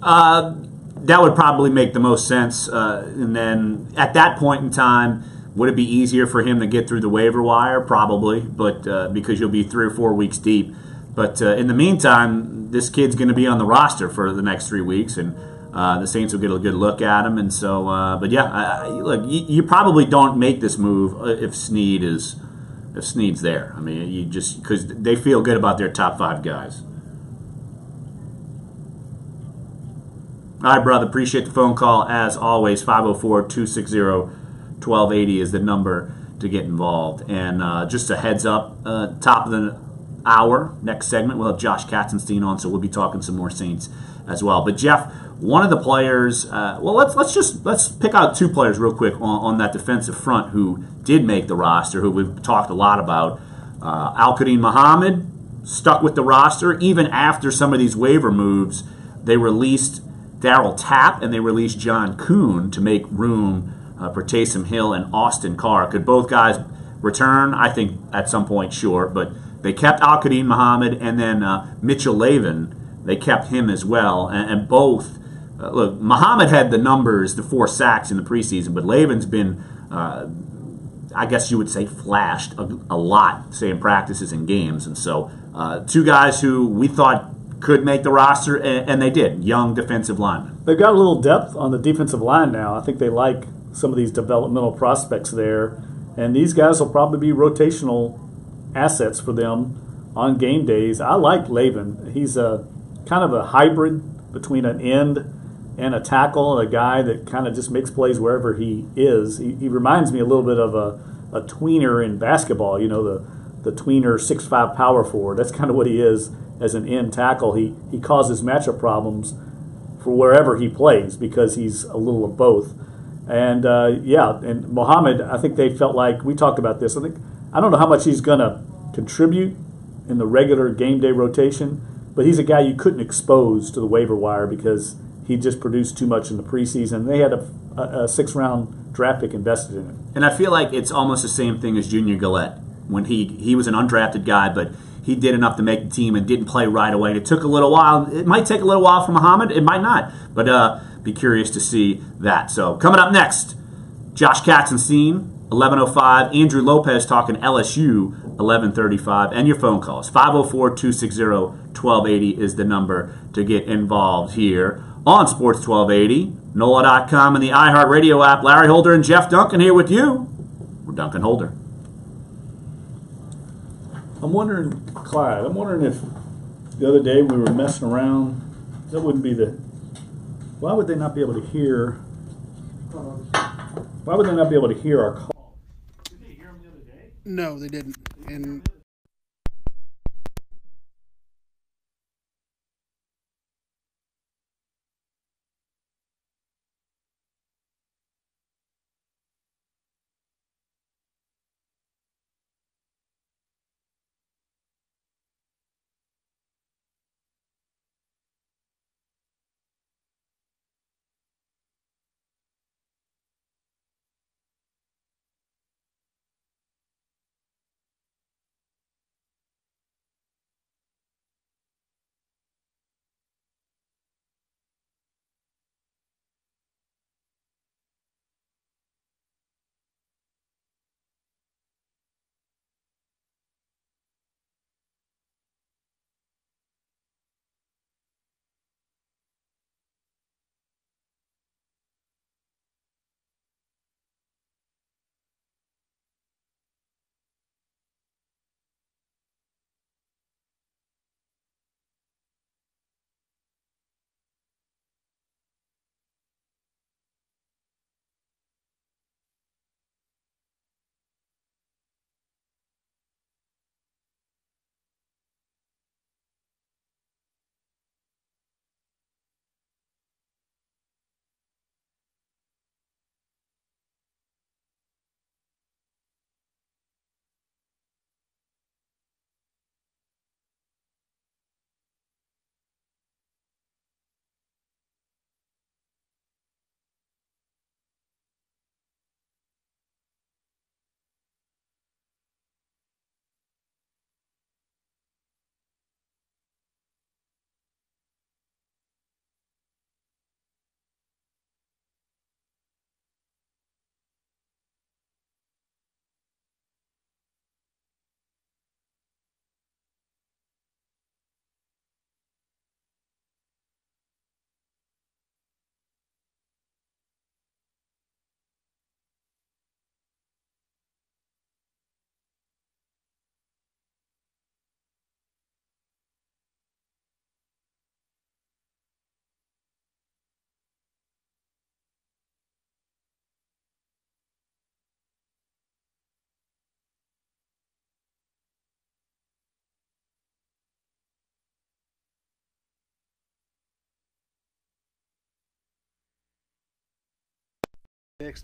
That would probably make the most sense. And then at that point in time, would it be easier for him to get through the waiver wire? Probably, but because you'll be 3 or 4 weeks deep. But in the meantime, this kid's going to be on the roster for the next 3 weeks, and the Saints will get a good look at him. And so, but yeah, look, you probably don't make this move if Snead's there. I mean, you just because they feel good about their top 5 guys. All right, brother. Appreciate the phone call as always. 504-260-1280 is the number to get involved. And just a heads up, top of the hour, next segment, we'll have Josh Katzenstein on, so we'll be talking some more Saints as well. But Jeff, one of the players, let's pick out 2 players real quick on that defensive front who did make the roster, who we've talked a lot about. Al-Qadim Muhammad stuck with the roster even after some of these waiver moves. They released Darryl Tapp and they released John Kuhn to make room for Taysom Hill and Austin Carr. Could both guys return? I think at some point, sure. But they kept Al-Qadim Muhammad, and then Mitchell Lavin, they kept him as well. And both, look, Muhammad had the numbers, the 4 sacks in the preseason, but Lavin's been, I guess you would say, flashed a lot, say, in practices and games. And so 2 guys who we thought could make the roster, and they did. Young defensive linemen. They've got a little depth on the defensive line now. I think they like some of these developmental prospects there. And these guys will probably be rotational assets for them on game days. I like Lavin. He's a kind of a hybrid between an end and a tackle, a guy that kind of just makes plays wherever he is. He reminds me a little bit of a tweener in basketball, the tweener 6'5" power forward. That's kind of what he is as an end tackle. He causes matchup problems for wherever he plays because he's a little of both. And and Muhammad, I think they felt like, we talked about this, I don't know how much he's going to contribute in the regular game day rotation, but he's a guy you couldn't expose to the waiver wire because he just produced too much in the preseason. They had a 6th-round draft pick invested in him. And I feel like it's almost the same thing as Junior Gillette when he was an undrafted guy, but he did enough to make the team and didn't play right away. And it took a little while. It might take a little while for Muhammad. It might not. But be curious to see that. So coming up next, Josh Katzenstein, 11:05. Andrew Lopez talking LSU, 11:35. And your phone calls. 504-260-1280 is the number to get involved here on Sports 1280, NOLA.com, and the iHeartRadio app. Larry Holder and Jeff Duncan here with you. We're Duncan Holder. I'm wondering, Clyde, if the other day we were messing around, that wouldn't be why would they not be able to hear, why would they not be able to hear our call? Did they hear them the other day? No, they didn't. And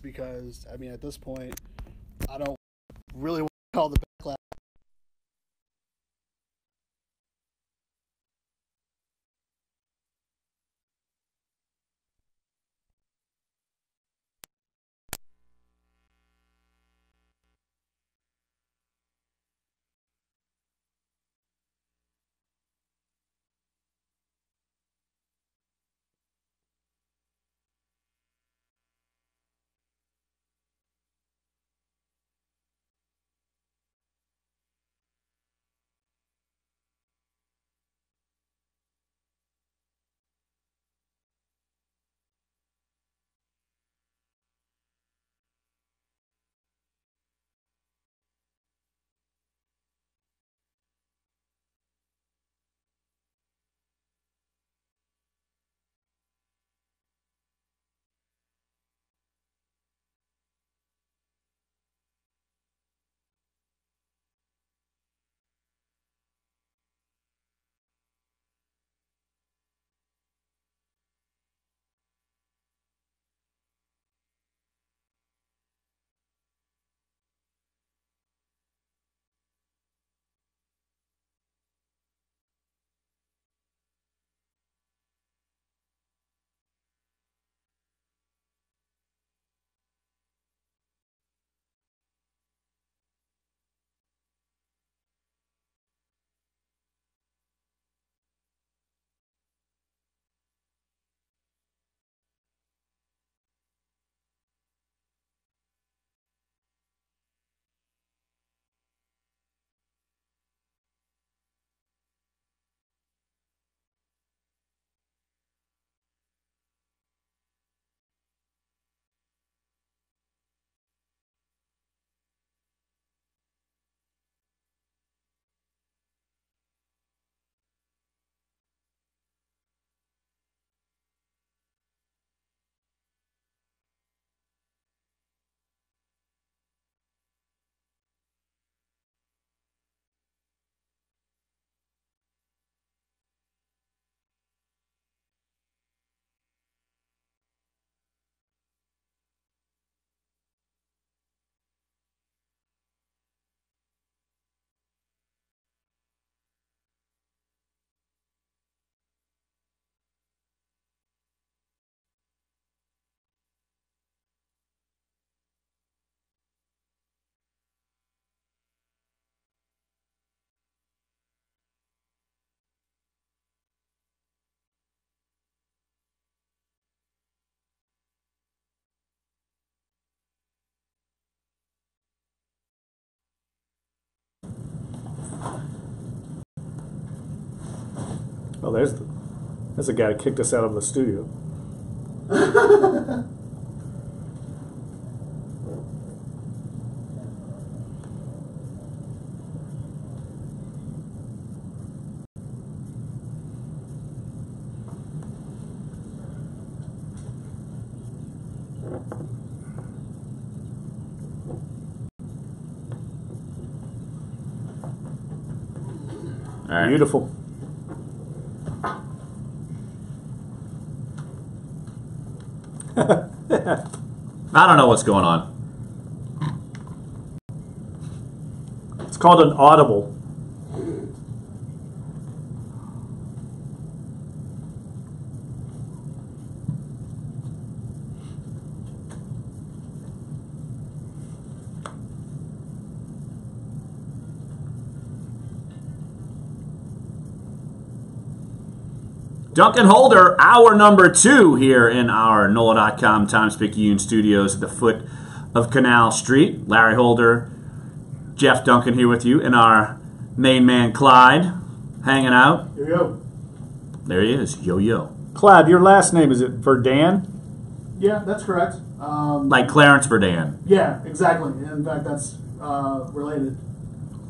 because, I mean, at this point, I don't really want to call the backlash. Oh, there's the guy that kicked us out of the studio. All right. Beautiful. I don't know what's going on. It's called an audible. Duncan Holder, hour number 2 here in our NOLA.com Times-Picayune studios at the foot of Canal Street. Larry Holder, Jeff Duncan here with you, and our main man Clyde hanging out. Yo. There he is, yo-yo. Clyde, your last name, is it Verdan? Yeah, that's correct. Like Clarence Verdun. Yeah, exactly. In fact, that's related.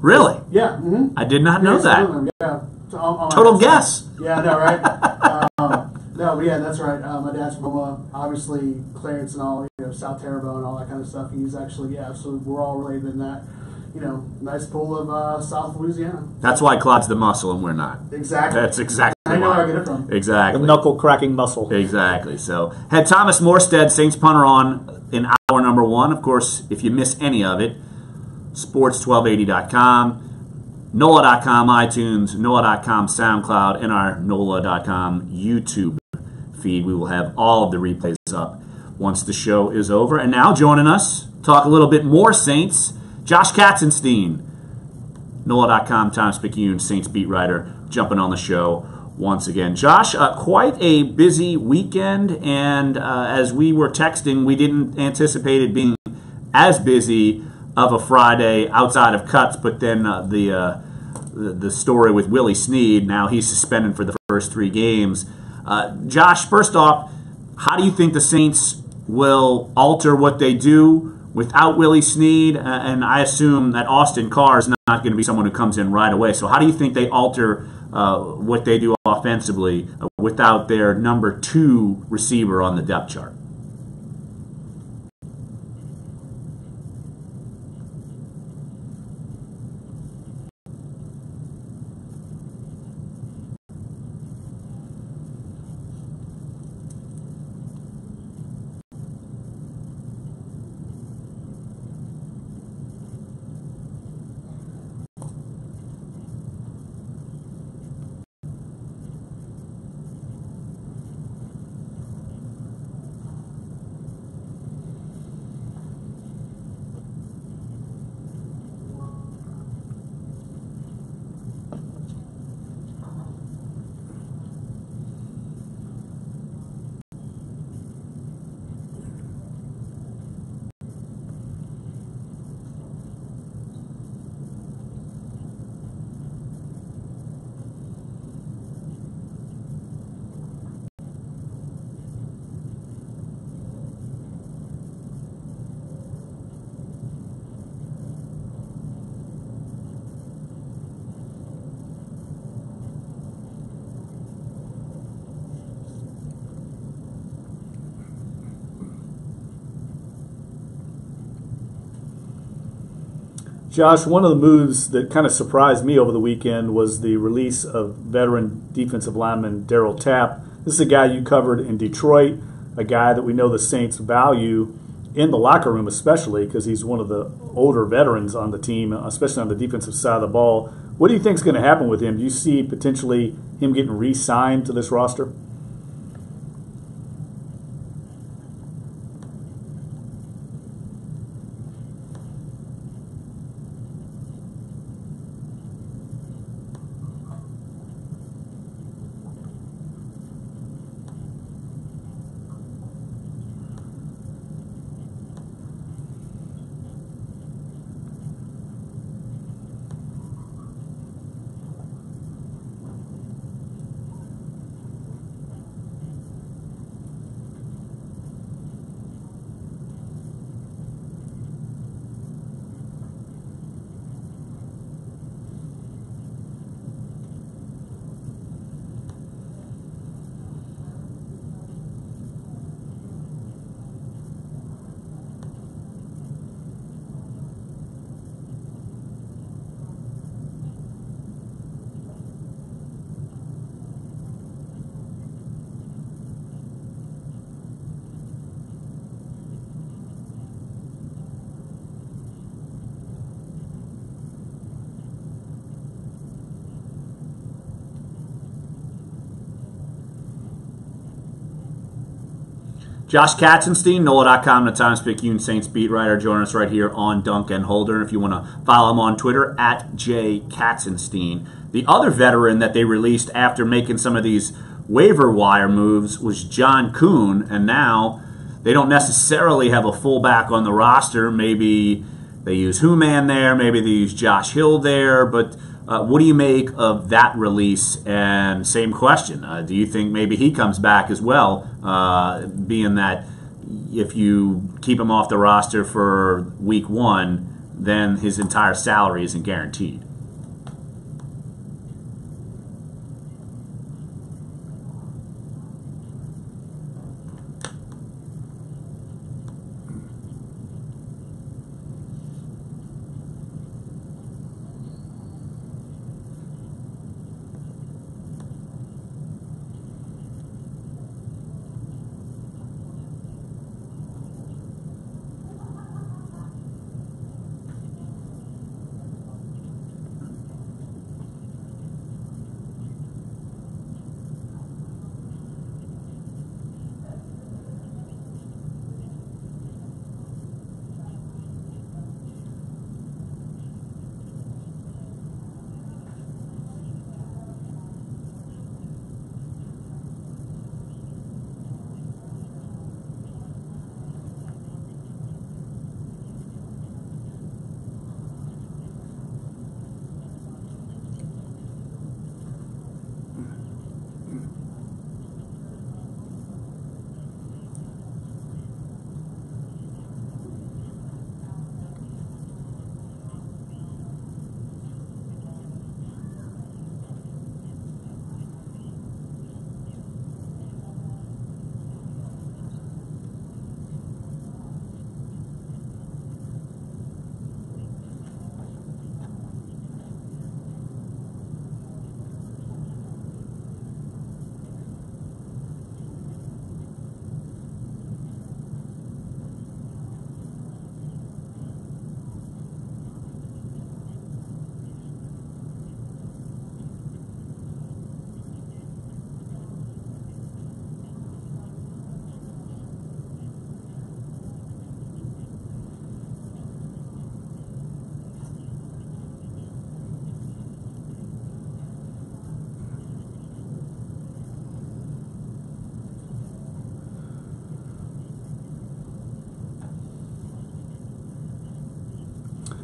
Really? Yeah. Mm-hmm. I did not know that. Yeah. Total guess. Yeah, I know, right? No, but yeah, that's right. My dad's from obviously Clarence and all, South Terrebonne and all that kind of stuff. He's actually, so we're all related in that, nice pool of South Louisiana. That's why Clyde's the muscle and we're not. Exactly. That's exactly I know why. where I get it from. Exactly. The knuckle cracking muscle. Exactly. So, had Thomas Morstead, Saints punter, on in hour number 1. Of course, if you miss any of it, sports1280.com. NOLA.com, iTunes, NOLA.com, SoundCloud, and our NOLA.com YouTube feed. We will have all of the replays up once the show is over. And now joining us, talk a little bit more Saints, Josh Katzenstein, NOLA.com, Times-Picayune Saints beat writer, jumping on the show once again. Josh, quite a busy weekend, and as we were texting, we didn't anticipate it being as busy of a Friday outside of cuts, but then the story with Willie Snead, now he's suspended for the first 3 games. Josh, first off, how do you think the Saints will alter what they do without Willie Snead? And I assume that Austin Carr is not going to be someone who comes in right away. So how do you think they alter what they do offensively without their number 2 receiver on the depth chart? Josh, one of the moves that kind of surprised me over the weekend was the release of veteran defensive lineman Darryl Tapp. This is a guy you covered in Detroit, a guy that we know the Saints value in the locker room, especially because he's one of the older veterans on the team, especially on the defensive side of the ball. What do you think is going to happen with him? Do you see potentially him getting re-signed to this roster? Josh Katzenstein, NOLA.com, the Times-Picayune Saints beat writer, join us right here on Dunc and Holder. If you want to follow him on Twitter, at @JKatzenstein. The other veteran that they released after making some of these waiver wire moves was John Kuhn, and now they don't necessarily have a fullback on the roster. Maybe they use Who-Man there, maybe they use Josh Hill there, but what do you make of that release? And same question, do you think maybe he comes back as well, being that if you keep him off the roster for week 1, then his entire salary isn't guaranteed?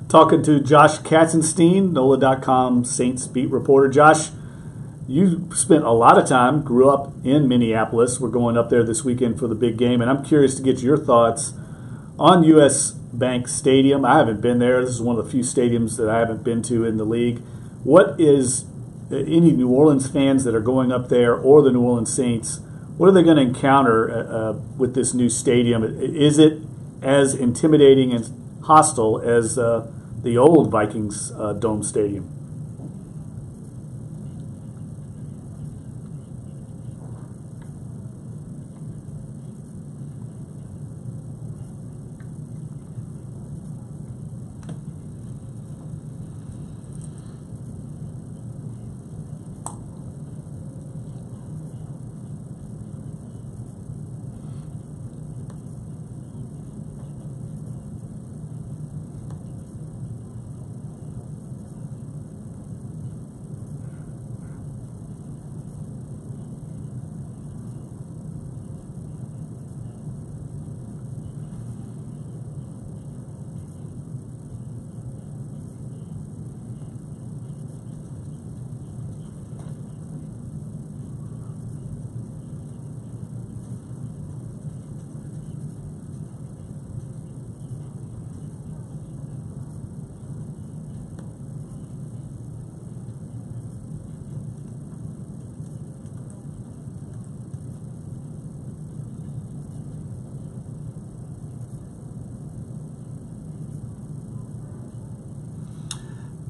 Talking to Josh Katzenstein, NOLA.com Saints beat reporter. Josh, you spent a lot of time, grew up in Minneapolis. We're going up there this weekend for the big game, and I'm curious to get your thoughts on U.S. Bank Stadium. I haven't been there. This is one of the few stadiums that I haven't been to in the league. What is any New Orleans fans that are going up there, or the New Orleans Saints, what are they going to encounter with this new stadium? Is it as intimidating and hostile as the old Vikings Dome Stadium?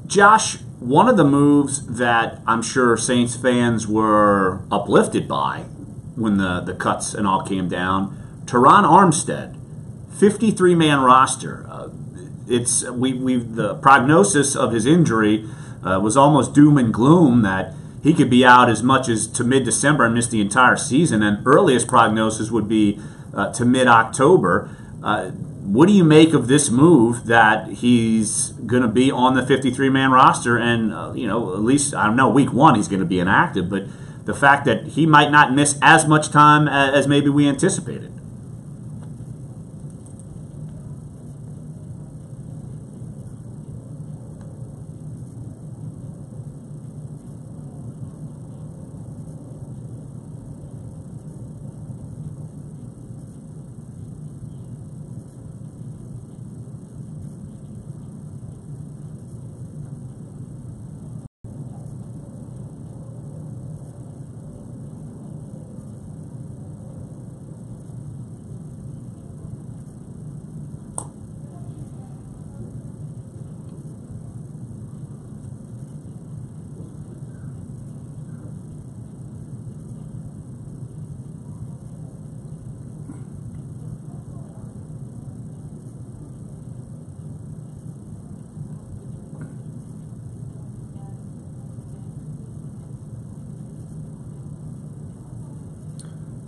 Josh, one of the moves that I'm sure Saints fans were uplifted by when the cuts and all came down, Teron Armstead, 53-man roster. The prognosis of his injury was almost doom and gloom that he could be out as much as to mid-December and miss the entire season. And earliest prognosis would be to mid-October. What do you make of this move that he's going to be on the 53-man roster and, at least, I don't know, week one he's going to be inactive, but the fact that he might not miss as much time as maybe we anticipated?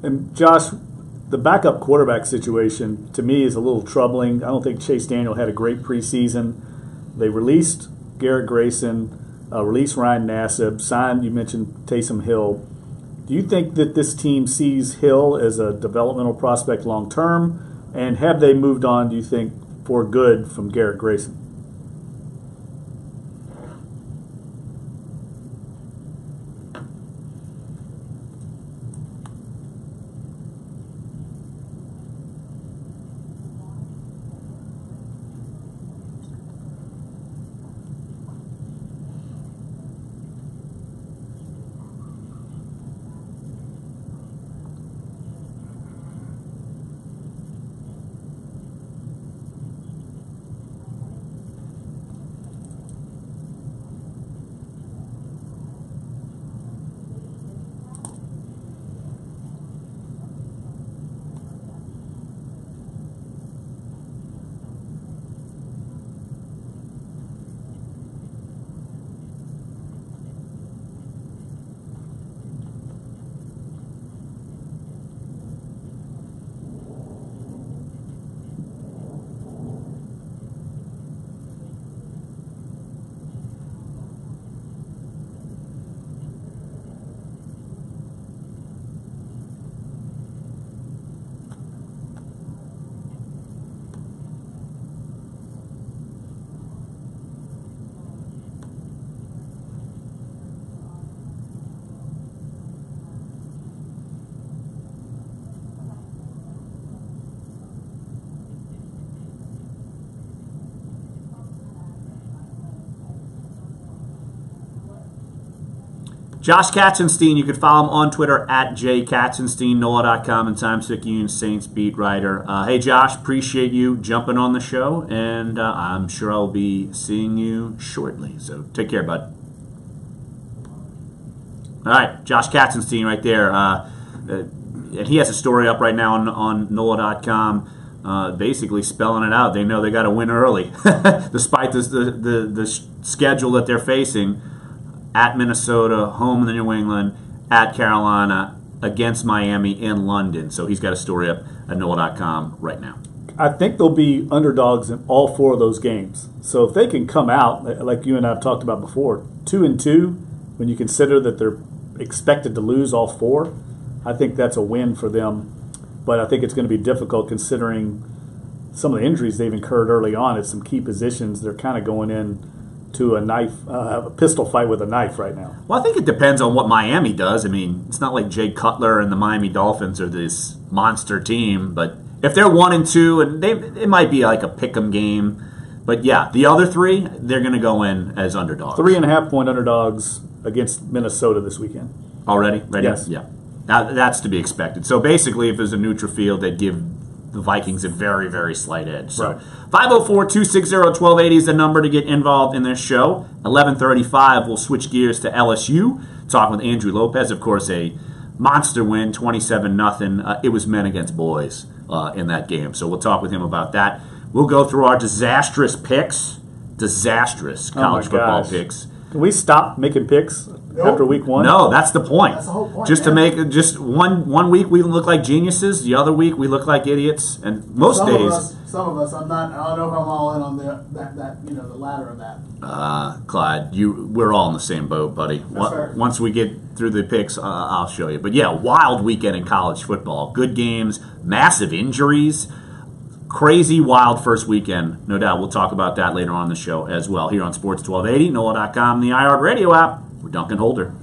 And Josh, the backup quarterback situation to me is a little troubling. I don't think Chase Daniel had a great preseason. They released Garrett Grayson, released Ryan Nassib, signed, you mentioned Taysom Hill. Do you think that this team sees Hill as a developmental prospect long term? And have they moved on, do you think, for good from Garrett Grayson? Josh Katzenstein, you can follow him on Twitter at jkatzenstein, NOLA.com, and Times-Picayune Saints beat writer. Hey, Josh, appreciate you jumping on the show, and I'm sure I'll be seeing you shortly. So take care, bud. All right, Josh Katzenstein right there. And he has a story up right now on NOLA.com, basically spelling it out. They know they got to win early, despite the schedule that they're facing. At Minnesota, home in the New England, at Carolina, against Miami, in London. So he's got a story up at NOLA.com right now. I think they'll be underdogs in all four of those games. So if they can come out, like you and I have talked about before, 2-2, when you consider that they're expected to lose all four, I think that's a win for them. But I think it's going to be difficult considering some of the injuries they've incurred early on at some key positions. They're kind of going in to a pistol fight with a knife right now. Well, I think it depends on what Miami does. I mean, it's not like Jay Cutler and the Miami Dolphins are this monster team, but if they're 1-2, and it might be like a pick'em game, but yeah, the other three, they're going to go in as underdogs. 3.5-point underdogs against Minnesota this weekend. Already? Ready? Yes. Yeah. That's to be expected. So basically, if there's a neutral field, they'd give the Vikings a very, very slight edge. So 504-260-1280 is the number to get involved in this show. 11:35, we'll switch gears to LSU, talk with Andrew Lopez. Of course, a monster win, 27-0. It was men against boys in that game. So we'll talk with him about that. We'll go through our disastrous picks. Disastrous college football picks. Can we stop making picks? after week 1? No, that's the point. That's the whole point. Just to make it just one week we look like geniuses, the other week we look like idiots, and most some days. Some of us. I don't know if I'm all in on the latter of that. Clyde, we're all in the same boat, buddy. Fair. Once we get through the picks, I'll show you. But yeah, wild weekend in college football. Good games, massive injuries. Crazy, wild first weekend. No doubt. We'll talk about that later on in the show as well. Here on Sports 1280, NOLA.com, the iHeart Radio app. We're Duncan Holder.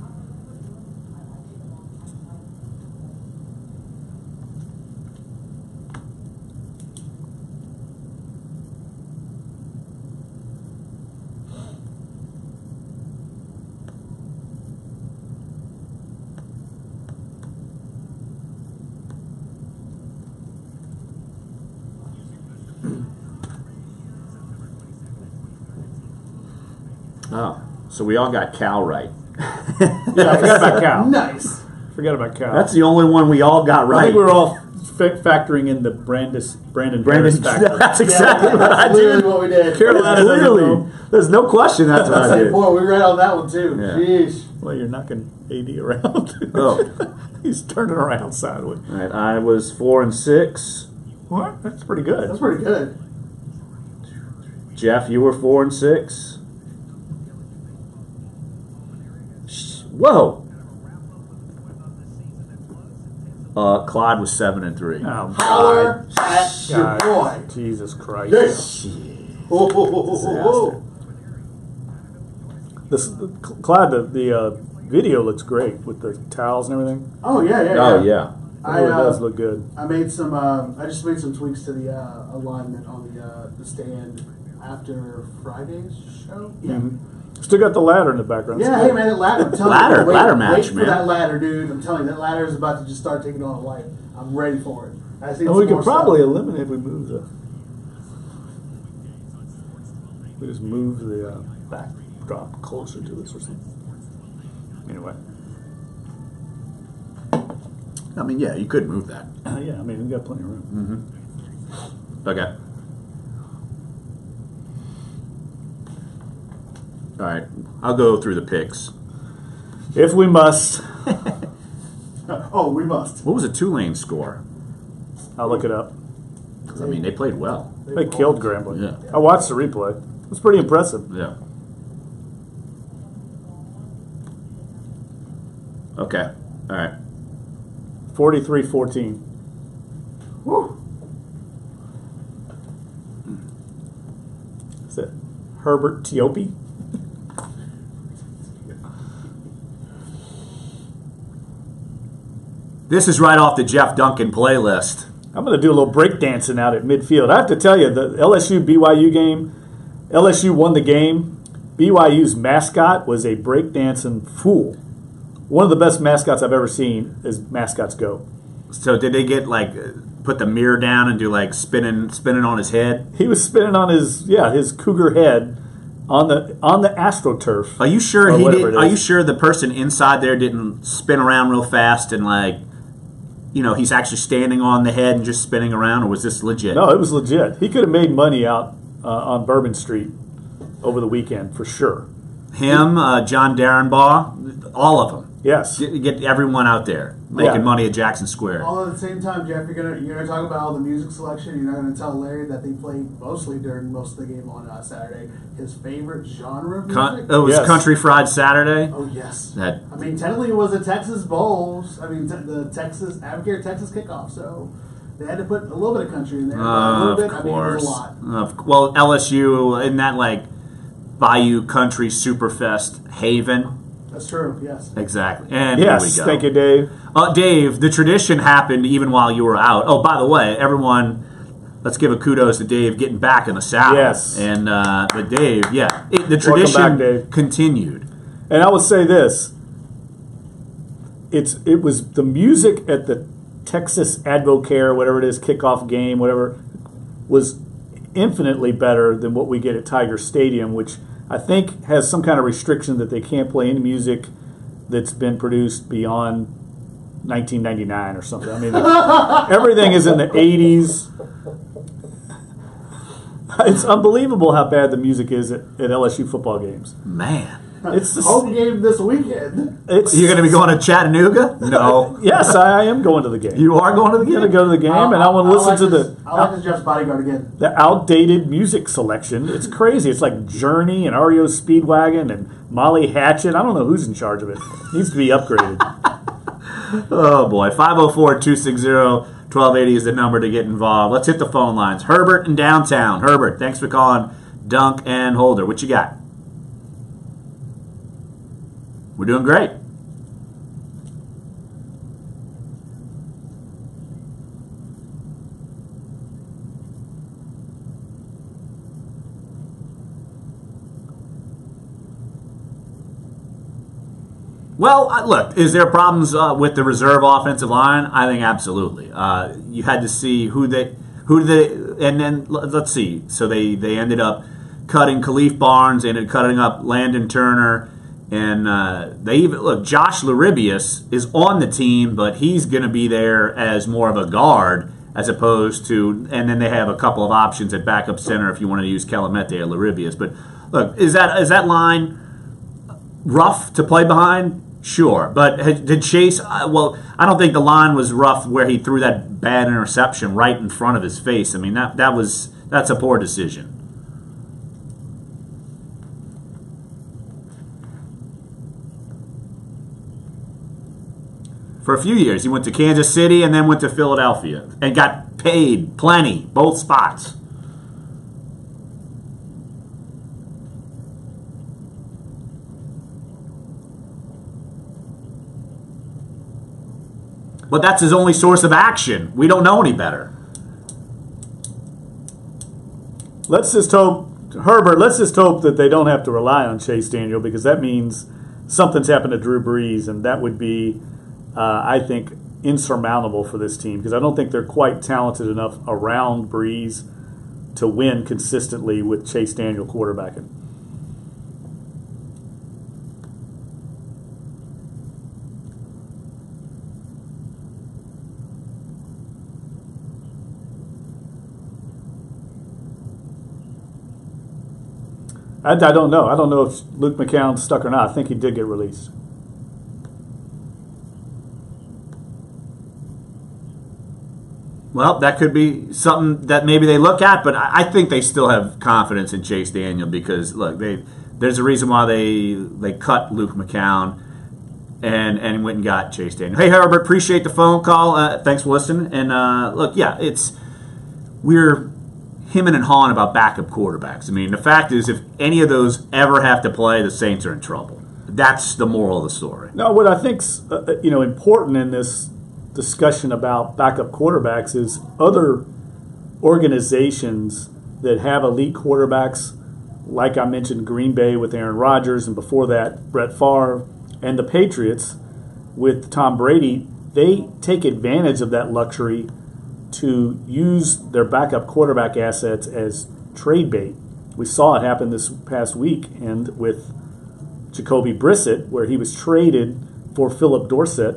Oh, so we all got Cal right. Yeah, I forgot about Cal. Nice. Forgot about Cal. That's the only one we all got right. I think we're all factoring in the Brandon Harris factor. That's exactly what I Literally did. what we did. Carolina Literally. There's no question that's what I did. Boy, we read on that one too. Yeah. Jeez. Well, you're knocking AD around. Oh. He's turning around sideways. All right, I was 4-6. What? That's pretty good. That's pretty good. Jeff, you were 4-6. Whoa. Clyde was 7-3. Oh, Holler God. at your boy. Jesus Christ. Yes. Disaster. Clyde, the video looks great with the towels and everything. Oh yeah. Oh, yeah. It really does look good. I made some. I just made some tweaks to the alignment on the stand after Friday's show. Yeah. Mm-hmm. Still got the ladder in the background. Yeah, hey man, that ladder. I'm telling Ladder- you, wait, ladder match, wait for man. that ladder, dude. I'm telling you, that ladder is about to just start taking on a life. I'm ready for it. I think And we could probably eliminate if we move we just move the backdrop closer to this or something. Anyway. I mean, yeah, you could move that. Yeah, I mean, we've got plenty of room. Okay. All right, I'll go through the picks. If we must, Oh, we must. What was the Tulane score? I'll look it up. 'Cause, I mean, they played well. They killed Grambling. Yeah. I watched the replay. It was pretty impressive. Yeah. Okay. All right. 43-14. Woo. Is it Herbert Tiopi? This is right off the Jeff Duncan playlist. I'm going to do a little breakdancing out at midfield. I have to tell you, the LSU-BYU game, LSU won the game. BYU's mascot was a breakdancing fool. One of the best mascots I've ever seen as mascots go. So did they get put the mirror down and do spinning on his head? He was spinning on his cougar head on the AstroTurf. Are you sure Or he whatever did? it Are is. you sure the person inside there didn't spin around real fast and he's actually standing on the head and just spinning around, or was this legit? No, it was legit. He could have made money out on Bourbon Street over the weekend for sure. Him, John Darrenbaugh, all of them. Yes. Get everyone out there making money at Jackson Square. All at the same time, Jeff, you're gonna talk about all the music selection. You're not gonna tell Larry that they played mostly during most of the game on Saturday. His favorite genre of music. It was Yes. Country Fried Saturday. Oh yes. That I mean, technically it was a Texas Bowl. I mean, the Advocate Texas kickoff. So they had to put a little bit of country in there. A little of bit. course. I mean, it was a lot. Well, LSU in that Bayou Country Superfest haven. That's true. Yes. Exactly. And Yes. here we go. Thank you, Dave. Dave, the tradition happened even while you were out. Oh, by the way, everyone, let's give a kudos to Dave getting back in the saddle. Yes. And but Dave, the Welcome tradition back, Dave. continued. And I will say this: it was the music at the Texas Advocare, whatever it is, kickoff game, whatever, was infinitely better than what we get at Tiger Stadium, which I think has some kind of restriction that they can't play any music that's been produced beyond 1999 or something. I mean, everything is in the 80s. It's unbelievable how bad the music is at LSU football games. Man. It's the home game this weekend. You're going to be going to Chattanooga? No. Yes, I am going to the game. You are going to the game? I'm going to go to the game, and I want to listen to I like the Jeff's Bodyguard again. the outdated music selection. It's crazy. It's like Journey and REO Speedwagon and Molly Hatchet. I don't know who's in charge of it. It needs to be upgraded. Oh, boy. 504-260-1280 is the number to get involved. Let's hit the phone lines. Herbert in downtown. Herbert, thanks for calling Dunc and Holder. What you got? We're doing great. Well, look, is there problems with the reserve offensive line? I think absolutely. You had to see and then let's see. So they ended up cutting Khalif Barnes, they ended up cutting up Landon Turner, and they even look. Josh Laribius is on the team, but he's going to be there as more of a guard as opposed to. And then they have a couple of options at backup center if you wanted to use Calamete or Laribius. But look, is that line rough to play behind? Sure, but did Chase? Well, I don't think the line was rough where he threw that bad interception right in front of his face. I mean, that's a poor decision. For a few years, he went to Kansas City and then went to Philadelphia and got paid plenty, both spots. But that's his only source of action. We don't know any better. Let's just hope, Herbert, let's just hope that they don't have to rely on Chase Daniel, because that means something's happened to Drew Brees, and that would be, I think, insurmountable for this team, because I don't think they're quite talented enough around Brees to win consistently with Chase Daniel quarterbacking. I don't know. I don't know if Luke McCown's stuck or not. I think he did get released. Well, that could be something that maybe they look at, but I think they still have confidence in Chase Daniel because, look, there's a reason why they cut Luke McCown and went and got Chase Daniel. Hey, Herbert, appreciate the phone call. Thanks for listening. And, look, yeah, we're hemming and hawing about backup quarterbacks. I mean, the fact is, if any of those ever have to play, the Saints are in trouble. That's the moral of the story. No, what I think's important in this discussion about backup quarterbacks is other organizations that have elite quarterbacks, like I mentioned, Green Bay with Aaron Rodgers, and before that, Brett Favre, and the Patriots with Tom Brady. They take advantage of that luxury to use their backup quarterback assets as trade bait. We saw it happen this past weekend with Jacoby Brissett, where he was traded for Philip Dorsett,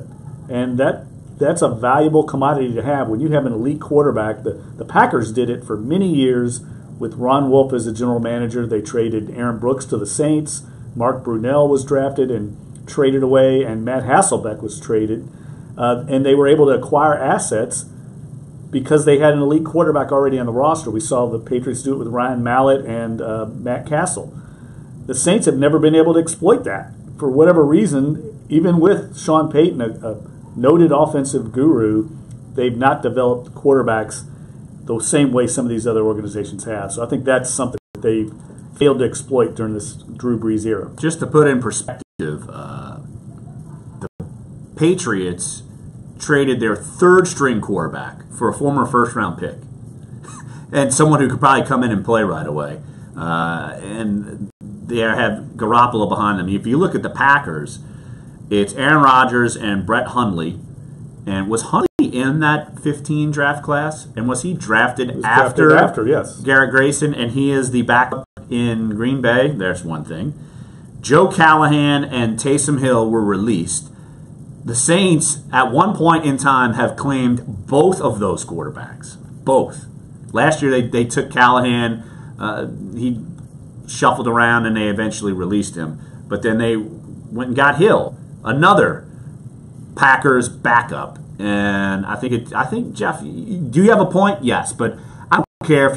and that's a valuable commodity to have when you have an elite quarterback. The Packers did it for many years with Ron Wolf as the general manager. They traded Aaron Brooks to the Saints. Mark Brunell was drafted and traded away, and Matt Hasselbeck was traded. And they were able to acquire assets because they had an elite quarterback already on the roster. We saw the Patriots do it with Ryan Mallett and Matt Castle. The Saints have never been able to exploit that for whatever reason. Even with Sean Payton, a noted offensive guru, they've not developed quarterbacks the same way some of these other organizations have. So I think that's something that they've failed to exploit during this Drew Brees era. Just to put in perspective, the Patriots traded their third-string quarterback for a former first-round pick and someone who could probably come in and play right away. And they have Garoppolo behind them. If you look at the Packers, it's Aaron Rodgers and Brett Hundley. And was Hundley in that 15 draft class? And was he drafted after yes. Garrett Grayson? And he is the backup in Green Bay. There's one thing. Joe Callahan and Taysom Hill were released. The Saints, at one point in time, have claimed both of those quarterbacks. Both. Last year, they took Callahan. He shuffled around, and they eventually released him. But then they went and got Hill, another Packers backup. And I think Jeff, do you have a point? Yes, but I don't care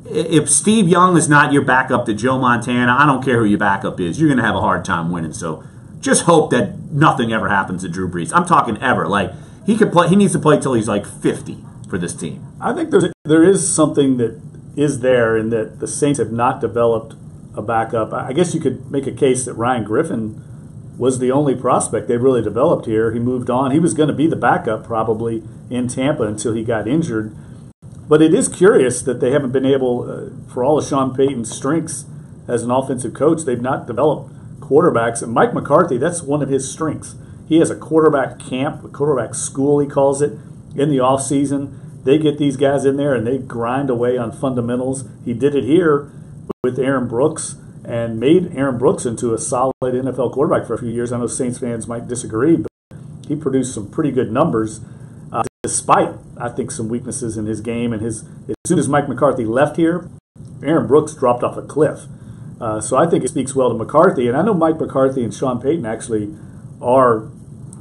if Steve Young is not your backup to Joe Montana, I don't care who your backup is. You're going to have a hard time winning. So just hope that nothing ever happens to Drew Brees. I'm talking ever. Like, he needs to play till he's like 50 for this team. I think there is something that is there in that the Saints have not developed a backup. I guess you could make a case that Ryan Griffin was the only prospect they really developed here. He moved on. He was going to be the backup probably in Tampa until he got injured. But it is curious that they haven't been able, for all of Sean Payton's strengths as an offensive coach, they've not developed quarterbacks. And Mike McCarthy, that's one of his strengths. He has a quarterback camp, a quarterback school, he calls it, in the offseason. They get these guys in there and they grind away on fundamentals. He did it here with Aaron Brooks and made Aaron Brooks into a solid NFL quarterback for a few years. I know Saints fans might disagree, but he produced some pretty good numbers despite, I think, some weaknesses in his game. And as soon as Mike McCarthy left here, Aaron Brooks dropped off a cliff. So I think it speaks well to McCarthy. And I know Mike McCarthy and Sean Payton actually are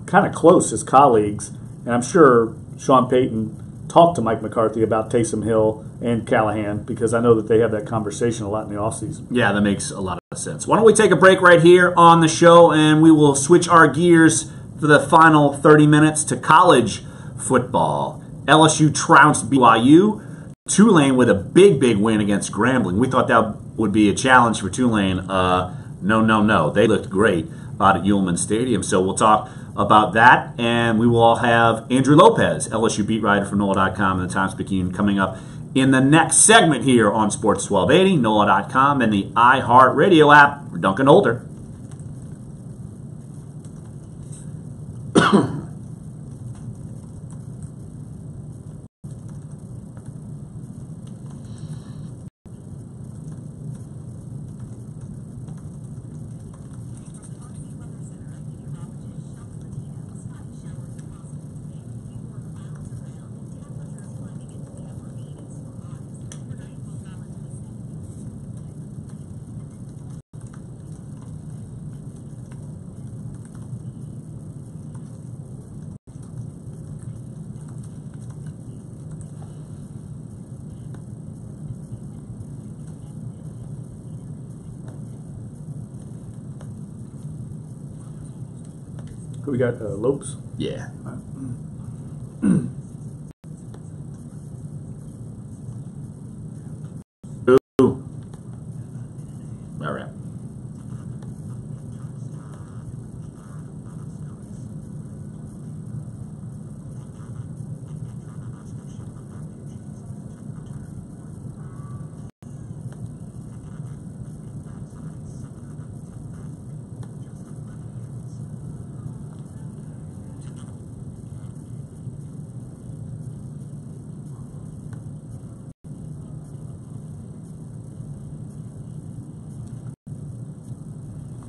kind of close as colleagues. And I'm sure Sean Payton talked to Mike McCarthy about Taysom Hill and Callahan because I know that they have that conversation a lot in the offseason. Yeah, that makes a lot of sense. Why don't we take a break right here on the show, and we will switch our gears for the final 30 minutes to college football. LSU trounced BYU. Tulane with a big win against Grambling. We thought that would be a challenge for Tulane. No. They looked great out at Ullman Stadium. So we'll talk about that, and we will all have Andrew Lopez, LSU beat writer for NOLA.com and the Times-Picayune, coming up in the next segment here on Sports 1280, NOLA.com, and the iHeartRadio app for Dunc and Holder. We got Lopes. Yeah. Ooh. All right.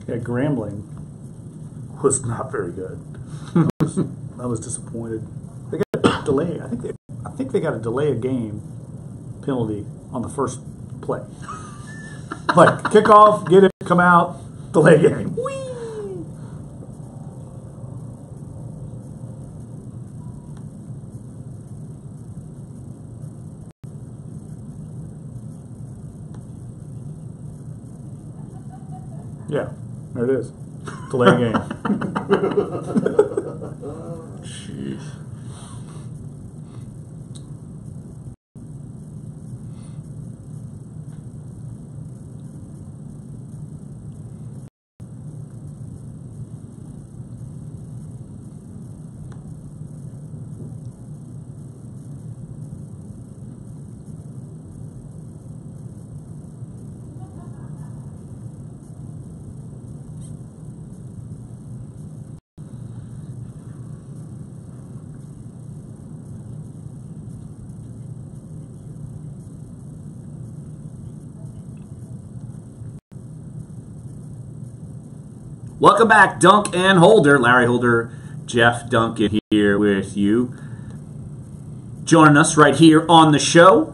Yeah, Grambling was not very good. I was disappointed. They got a delay. I think they got a delay a game penalty on the first play. Like kickoff, get it, come out, delay game. Whee! Yeah. There it is. Delay game. Jeez. Welcome back, Dunc and Holder. Larry Holder, Jeff Duncan here with you. Joining us right here on the show,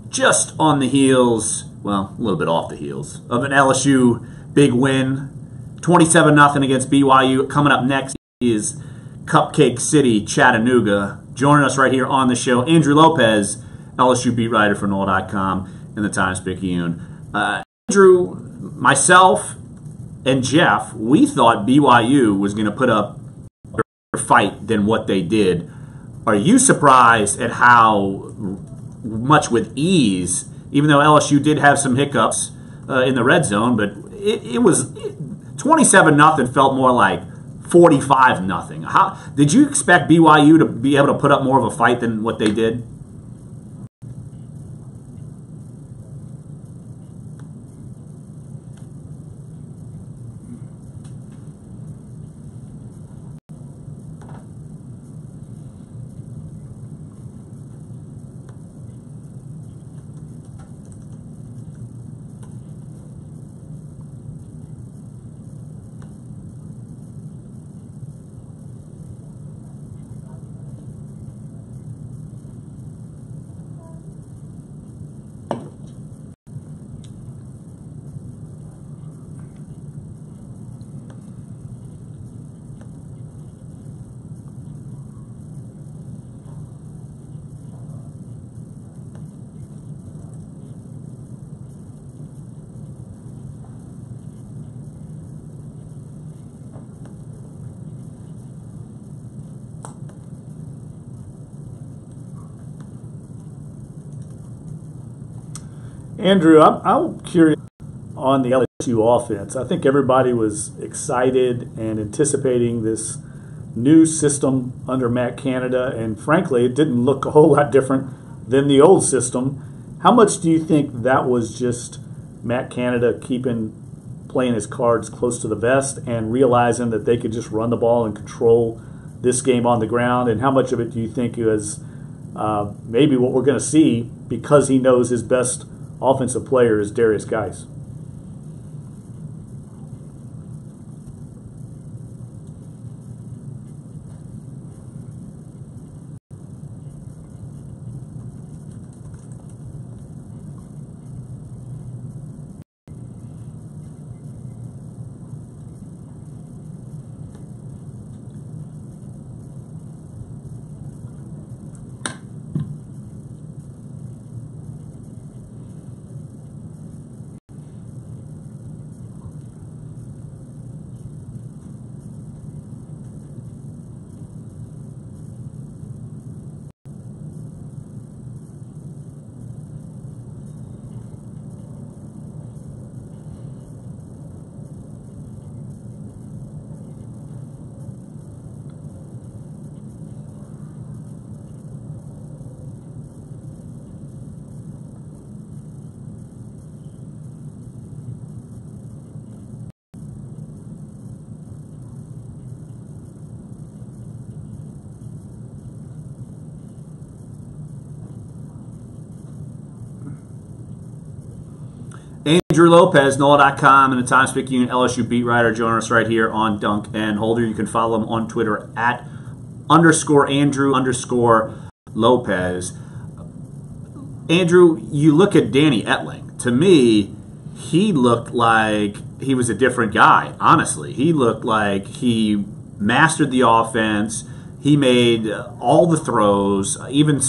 just on the heels, well, a little bit off the heels, of an LSU big win, 27-0 against BYU. Coming up next is Cupcake City, Chattanooga. Joining us right here on the show, Andrew Lopez, LSU beat writer for NOLA.com and the Times-Picayune. Andrew, myself, and Jeff, we thought BYU was going to put up a better fight than what they did. Are you surprised at how much with ease, even though LSU did have some hiccups in the red zone, but it was 27-0 felt more like 45-0. How did you expect BYU to be able to put up more of a fight than what they did? Andrew, I'm curious on the LSU offense. I think everybody was excited and anticipating this new system under Matt Canada, and frankly, it didn't look a whole lot different than the old system. How much do you think that was just Matt Canada playing his cards close to the vest and realizing that they could just run the ball and control this game on the ground? And how much of it do you think is maybe what we're going to see because he knows his best offensive player is Darius Geis? Andrew Lopez, NOLA.com and the Times-Picayune LSU beat writer, joining us right here on Dunc and Holder. You can follow him on Twitter at _Andrew_Lopez. Andrew, you look at Danny Etling. To me, he looked like he was a different guy, honestly. He looked like he mastered the offense. He made all the throws, even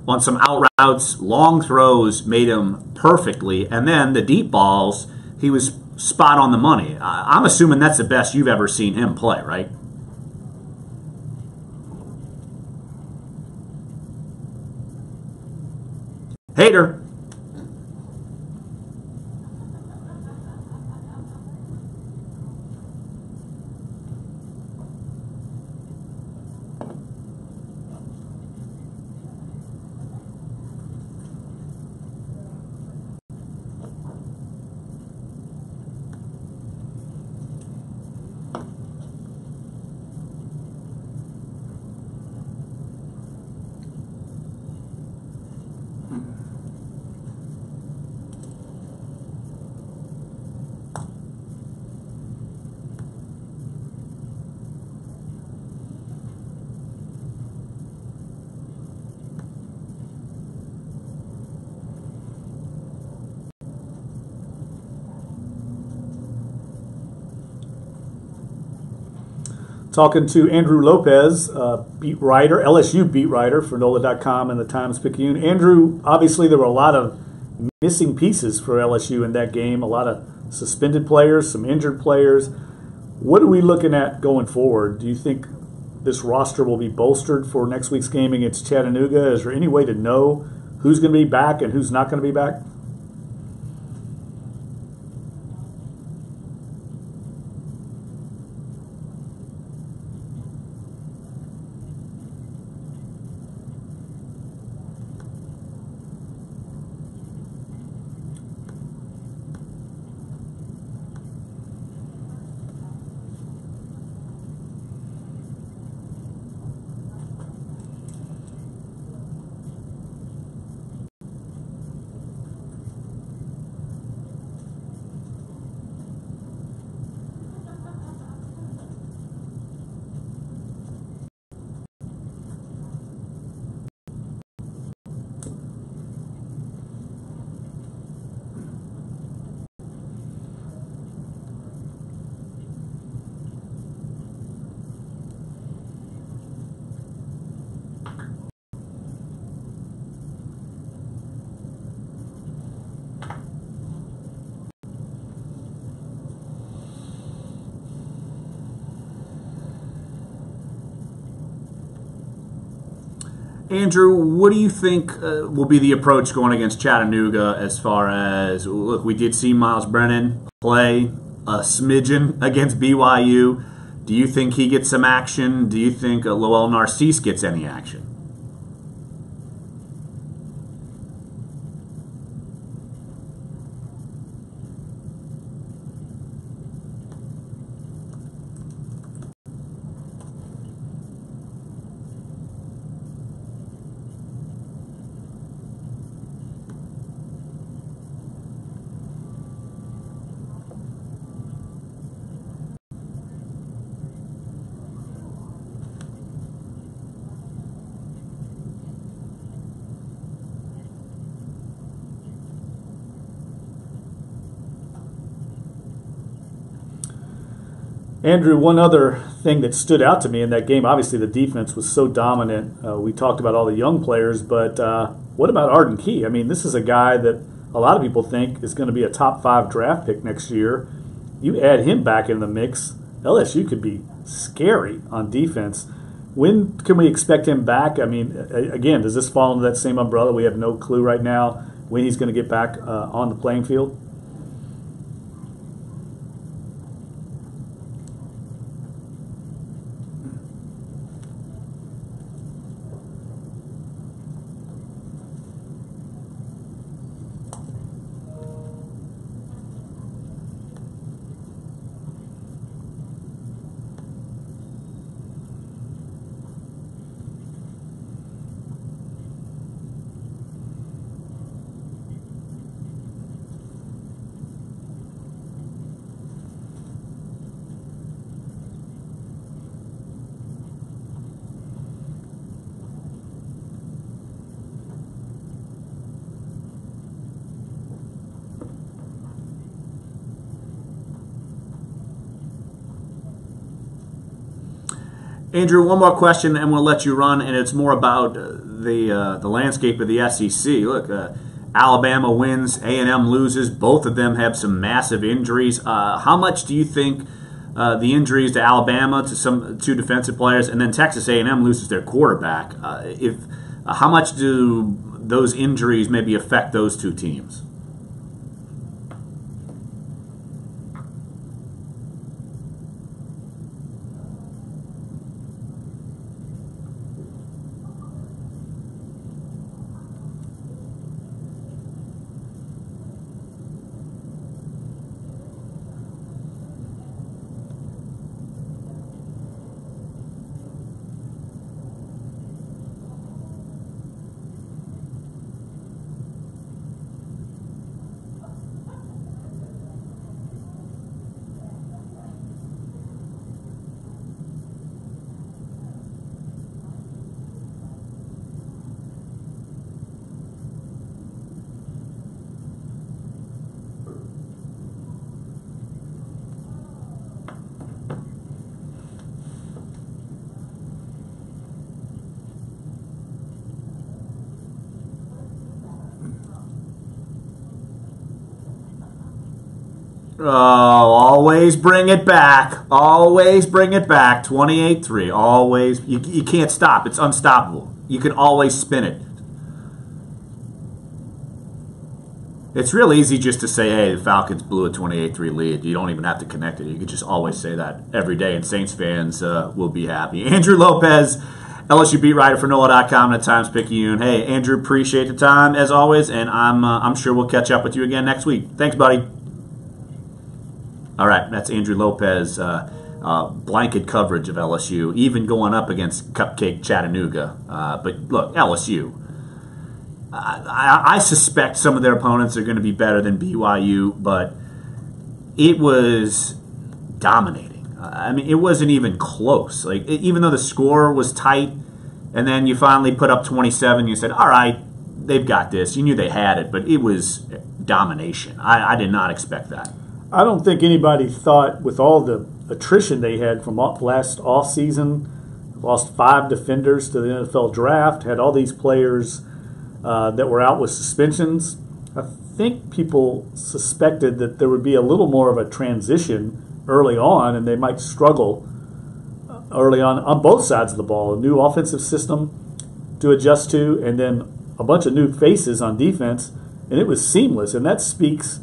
on some out routes, long throws, made him perfectly. And then the deep balls, he was spot on the money. I'm assuming that's the best you've ever seen him play, right? Hater. Talking to Andrew Lopez, beat writer, LSU beat writer for NOLA.com and the Times-Picayune. Andrew, obviously there were a lot of missing pieces for LSU in that game, a lot of suspended players, some injured players. What are we looking at going forward? Do you think this roster will be bolstered for next week's game against Chattanooga? Is there any way to know who's going to be back and who's not going to be back? Andrew, what do you think will be the approach going against Chattanooga as far as, look, we did see Miles Brennan play a smidgen against BYU. Do you think he gets some action? Do you think Lowell Narcisse gets any action? Andrew, one other thing that stood out to me in that game, obviously the defense was so dominant. We talked about all the young players, but what about Arden Key? I mean, this is a guy that a lot of people think is going to be a top 5 draft pick next year. You add him back in the mix, LSU could be scary on defense. When can we expect him back? I mean, again, does this fall into that same umbrella? We have no clue right now when he's going to get back on the playing field. Andrew, one more question, and we'll let you run, and it's more about the landscape of the SEC. Look, Alabama wins, A&M loses. Both of them have some massive injuries. How much do you think the injuries to Alabama, to some 2 defensive players, and then Texas A&M loses their quarterback? How much do those injuries maybe affect those 2 teams? Oh, always bring it back. Always bring it back. 28-3. Always. You can't stop. It's unstoppable. You can always spin it. It's real easy just to say, hey, the Falcons blew a 28-3 lead. You don't even have to connect it. You can just always say that every day, and Saints fans will be happy. Andrew Lopez, LSU beat writer for NOLA.com and a Times-Picayune. Hey, Andrew, appreciate the time, as always, and I'm sure we'll catch up with you again next week. Thanks, buddy. All right, that's Andrew Lopez, blanket coverage of LSU, even going up against Cupcake Chattanooga. But look, LSU, I suspect some of their opponents are going to be better than BYU, but it was dominating. I mean, it wasn't even close. Like, even though the score was tight, and then you finally put up 27, you said, all right, they've got this. You knew they had it, but it was domination. I did not expect that. I don't think anybody thought, with all the attrition they had from last offseason, lost 5 defenders to the NFL draft, had all these players that were out with suspensions. I think people suspected that there would be a little more of a transition early on, and they might struggle early on both sides of the ball. A new offensive system to adjust to, and then a bunch of new faces on defense, and it was seamless. And that speaks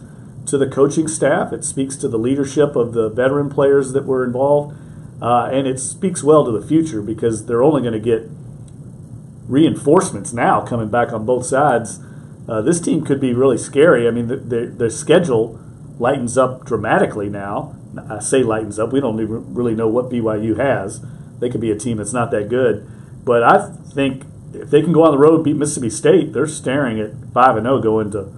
to the coaching staff. It speaks to the leadership of the veteran players that were involved, and it speaks well to the future, because they're only going to get reinforcements now coming back on both sides. This team could be really scary. I mean, their schedule lightens up dramatically now. I say lightens up. We don't even really know what BYU has. They could be a team that's not that good. But I think if they can go on the road and beat Mississippi State, they're staring at 5-0 going to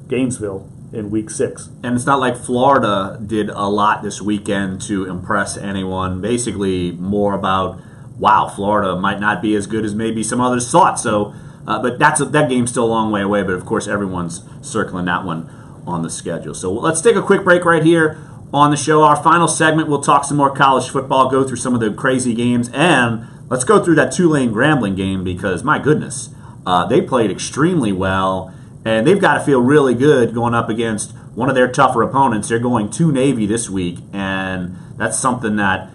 Gainesville in week 6. And it's not like Florida did a lot this weekend to impress anyone. Basically, more about, wow, Florida might not be as good as maybe some others thought. So, but that game's still a long way away. But of course, everyone's circling that one on the schedule. So let's take a quick break right here on the show. Our final segment, we'll talk some more college football, go through some of the crazy games, and let's go through that Tulane Grambling game, because my goodness, they played extremely well. And they've got to feel really good going up against one of their tougher opponents. They're going to Navy this week, and that's something that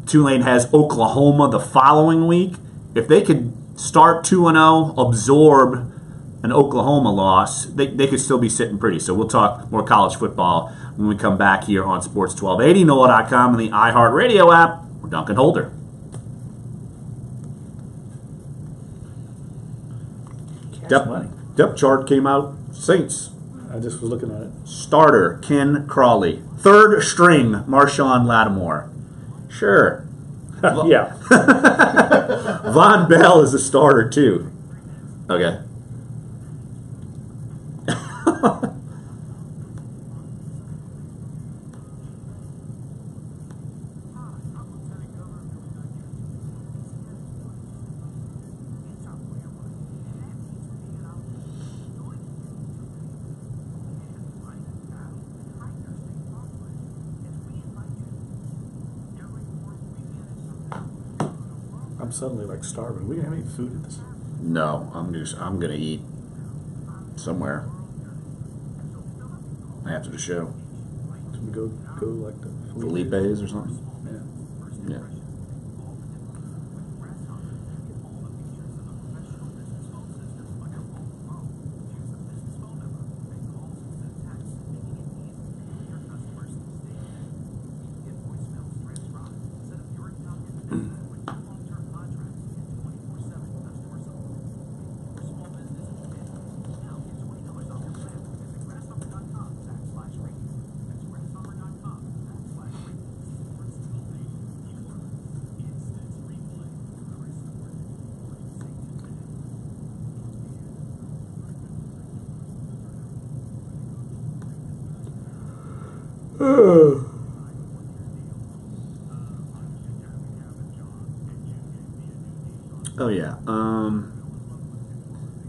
Tulane has Oklahoma the following week. If they could start 2-0, absorb an Oklahoma loss, they could still be sitting pretty. So we'll talk more college football when we come back here on Sports 1280, NOLA.com, and the iHeartRadio app. We're Dunc and Holder. Depth chart came out. Saints. I just was looking at it. Starter, Ken Crawley. Third string, Marshawn Lattimore. Sure. Yeah. Von Bell is a starter, too. Okay. I'm suddenly like starving. We have any food at this? No, I'm gonna eat somewhere after the show. Should we go like the Felipe's or something? Yeah. Oh yeah.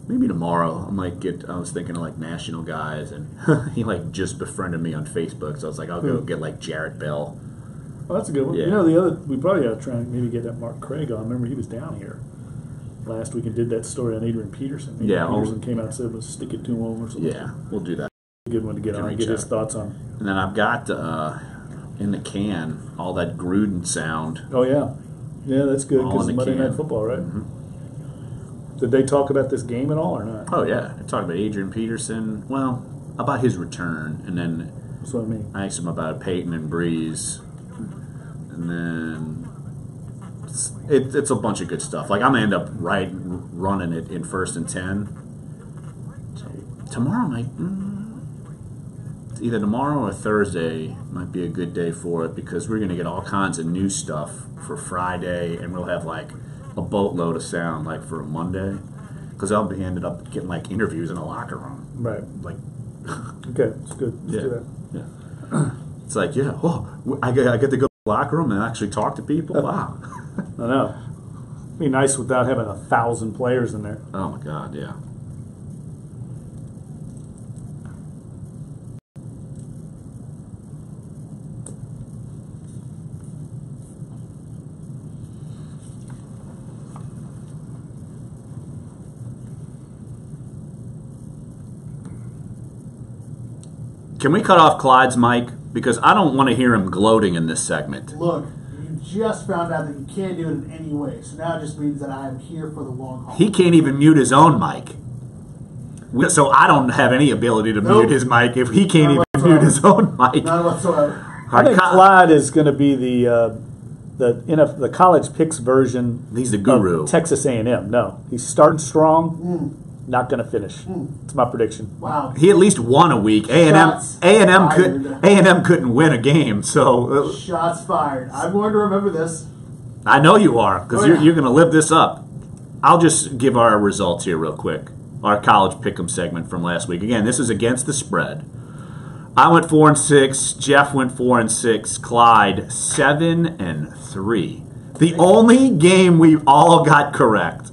Maybe tomorrow I might get. I was thinking of like national guys, and he like just befriended me on Facebook, so I was like, I'll go get like Jarrett Bell. Oh, that's a good one. Yeah. You know, the other we probably ought to try and maybe get that Mark Craig on. I remember he was down here last week and did that story on Adrian Peterson. Adrian Peterson came out and said, "Let's stick it to him" or something. Yeah, we'll do that. a good one to get on and get his thoughts on. And then I've got in the can all that Gruden sound. Oh, yeah. Yeah, that's good All because in the Monday can. Night Football, right? Mm-hmm. Did they talk about this game at all or not? Oh, yeah. They talked about Adrian Peterson. Well, about his return. And then That's what I mean. I asked him about Peyton and Breeze. And then it's a bunch of good stuff. Like, I'm going to end up running it in 1st and 10. So tomorrow might... either tomorrow or Thursday might be a good day for it because we're going to get all kinds of new stuff for Friday, and we'll have like a boatload of sound like for a Monday because I'll be ended up getting like interviews in a locker room. Right. Like, okay, it's good. Let's do that. Yeah. It's like, yeah, oh, I get to go to the locker room and actually talk to people. Wow. I know. It'd be nice without having 1,000 players in there. Oh my God, yeah. Can we cut off Clyde's mic? Because I don't want to hear him gloating in this segment. Look, you just found out that you can't do it in any way, so now it just means that I am here for the long haul. He can't even mute his own mic. So I don't have any ability to mute his mic if he can't even mute his own mic. None whatsoever. I think Clyde is going to be the college picks version. He's the guru. Of Texas A&M. No, he's starting strong. Not going to finish. It's my prediction. Wow. He at least won a week. A&M couldn't win a game. So shots fired. I'm going to remember this. I know you are because you're going to live this up. I'll just give our results here real quick. Our college pick'em segment from last week. Again, this is against the spread. I went 4-6. Jeff went 4-6. Clyde 7-3. The only game we all got correct.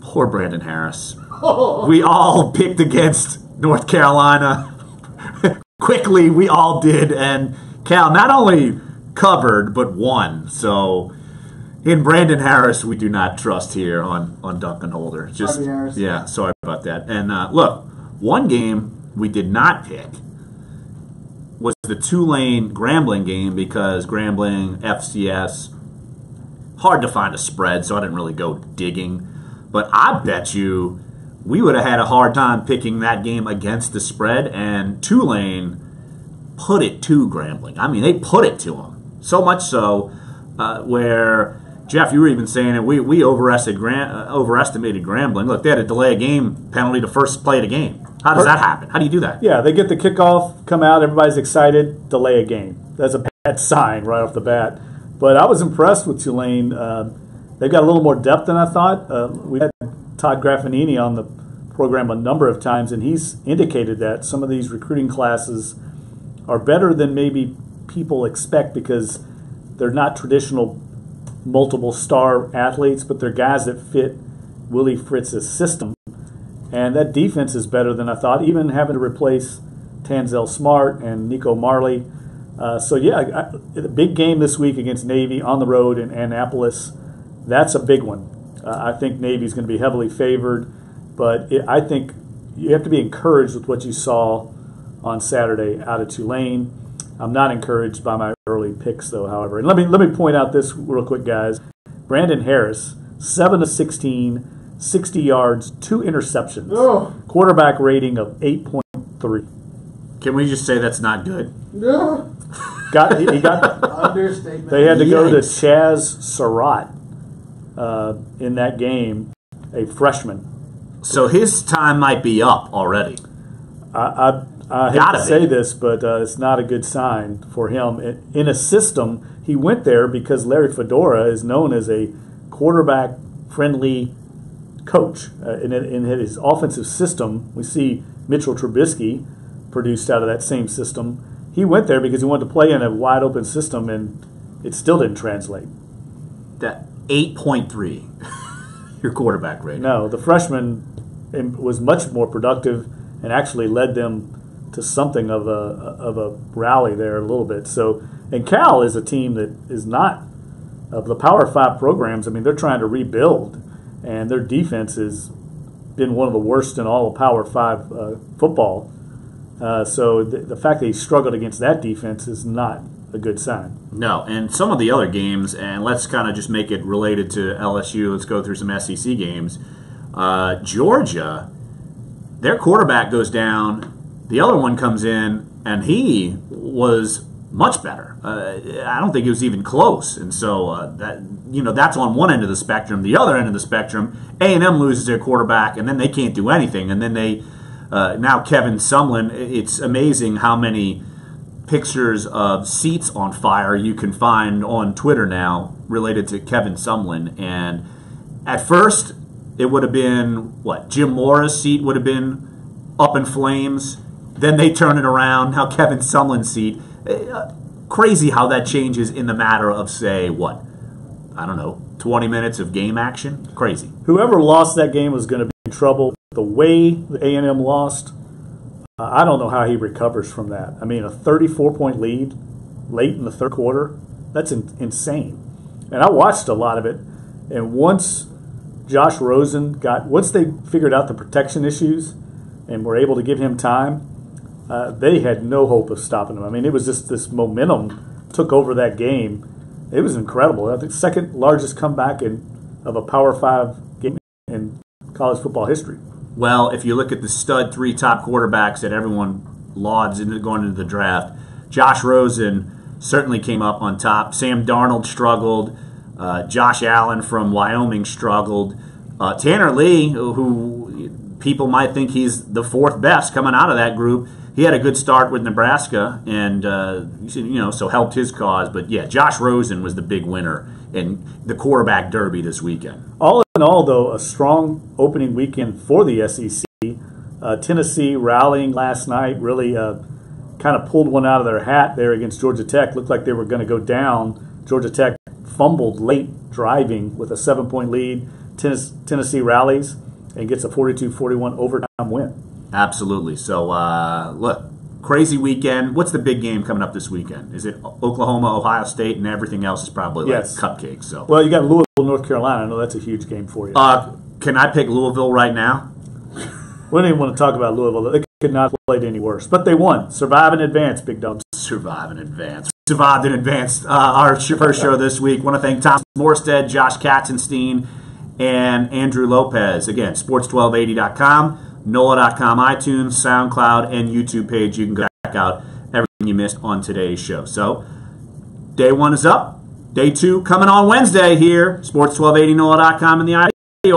Poor Brandon Harris. We all picked against North Carolina. Quickly, we all did, and Cal not only covered but won. So, in Brandon Harris, we do not trust here on Dunc and Holder. Just sorry, Harris. Yeah, sorry about that. And look, one game we did not pick was the Tulane Grambling game because Grambling FCS hard to find a spread, so I didn't really go digging. But I bet you we would have had a hard time picking that game against the spread, and Tulane put it to Grambling. I mean, they put it to them. So much so where, Jeff, you were even saying that we overestimated Grambling. Look, they had a delay a game penalty to first play the game. How does that happen? How do you do that? Yeah, they get the kickoff, come out, everybody's excited, delay a game. That's a bad sign right off the bat. But I was impressed with Tulane. They've got a little more depth than I thought. We had Todd Graffinini on the program a number of times, and he's indicated that some of these recruiting classes are better than maybe people expect because they're not traditional multiple star athletes, but they're guys that fit Willie Fritz's system. And that defense is better than I thought, even having to replace Tanzel Smart and Nico Marley. The big game this week against Navy on the road in Annapolis. That's a big one. I think Navy's going to be heavily favored, but I think you have to be encouraged with what you saw on Saturday out of Tulane. I'm not encouraged by my early picks, though, however. And let me point out this real quick, guys. Brandon Harris, 7-16, 60 yards, 2 interceptions. Oh. Quarterback rating of 8.3. Can we just say that's not good? No. He got Understatement. They had to go to Chaz Surratt in that game, a freshman. So his time might be up already. I hate to say this, but it's not a good sign for him. In a system, he went there because Larry Fedora is known as a quarterback-friendly coach. In his offensive system, we see Mitchell Trubisky produced out of that same system. He went there because he wanted to play in a wide-open system, and it still didn't translate. That 8.3, your quarterback rating. No, the freshman was much more productive and actually led them to something of a rally there a little bit. So, and Cal is a team that is not of the Power 5 programs. I mean, they're trying to rebuild, and their defense has been one of the worst in all of Power 5 football. So the fact that he struggled against that defense is not a good sign. No, and some of the other games, and let's kind of just make it related to LSU. Let's go through some SEC games. Georgia, their quarterback goes down. The other one comes in, and he was much better. I don't think it was even close. And so that's on one end of the spectrum. The other end of the spectrum, A&M loses their quarterback, and then they can't do anything. And then now Kevin Sumlin. It's amazing how many pictures of seats on fire you can find on Twitter now related to Kevin Sumlin. And at first, it would have been, Jim Mora's seat would have been up in flames. Then they turn it around. Now Kevin Sumlin's seat. Crazy how that changes in the matter of, say, 20 minutes of game action? Crazy. Whoever lost that game was going to be in trouble. The way the A&M lost, I don't know how he recovers from that. I mean, a 34-point lead late in the third quarter, that's insane. And I watched a lot of it, and once Josh Rosen once they figured out the protection issues and were able to give him time, they had no hope of stopping him. I mean, it was just this momentum took over that game. It was incredible. I think second largest comeback of a Power 5 game in college football history. Well, if you look at the stud 3 top quarterbacks that everyone lauds going into the draft, Josh Rosen certainly came up on top. Sam Darnold struggled. Josh Allen from Wyoming struggled. Tanner Lee, who people might think he's the 4th best coming out of that group, he had a good start with Nebraska, and so helped his cause. But yeah, Josh Rosen was the big winner in the quarterback derby this weekend. All in all, though, a strong opening weekend for the SEC. Tennessee rallying last night really kind of pulled one out of their hat there against Georgia Tech. Looked like they were going to go down. Georgia Tech fumbled late driving with a 7-point lead. Tennessee rallies and gets a 42-41 overtime win. Absolutely. So, look, crazy weekend. What's the big game coming up this weekend? Is it Oklahoma, Ohio State, and everything else is probably cupcakes? So, well, you got Louisville, North Carolina. I know that's a huge game for you. Can I pick Louisville right now? We don't even want to talk about Louisville. They could not have played any worse. But they won. Survive and advance, Big Dumps. Survive and advance. Survived and advanced. Our first show this week. Want to thank Thomas Morstead, Josh Katzenstein, and Andrew Lopez. Again, sports1280.com. NOLA.com, iTunes, SoundCloud, and YouTube page. You can go check out everything you missed on today's show. So, day 1 is up. Day 2 coming on Wednesday here. Sports1280, NOLA.com, and the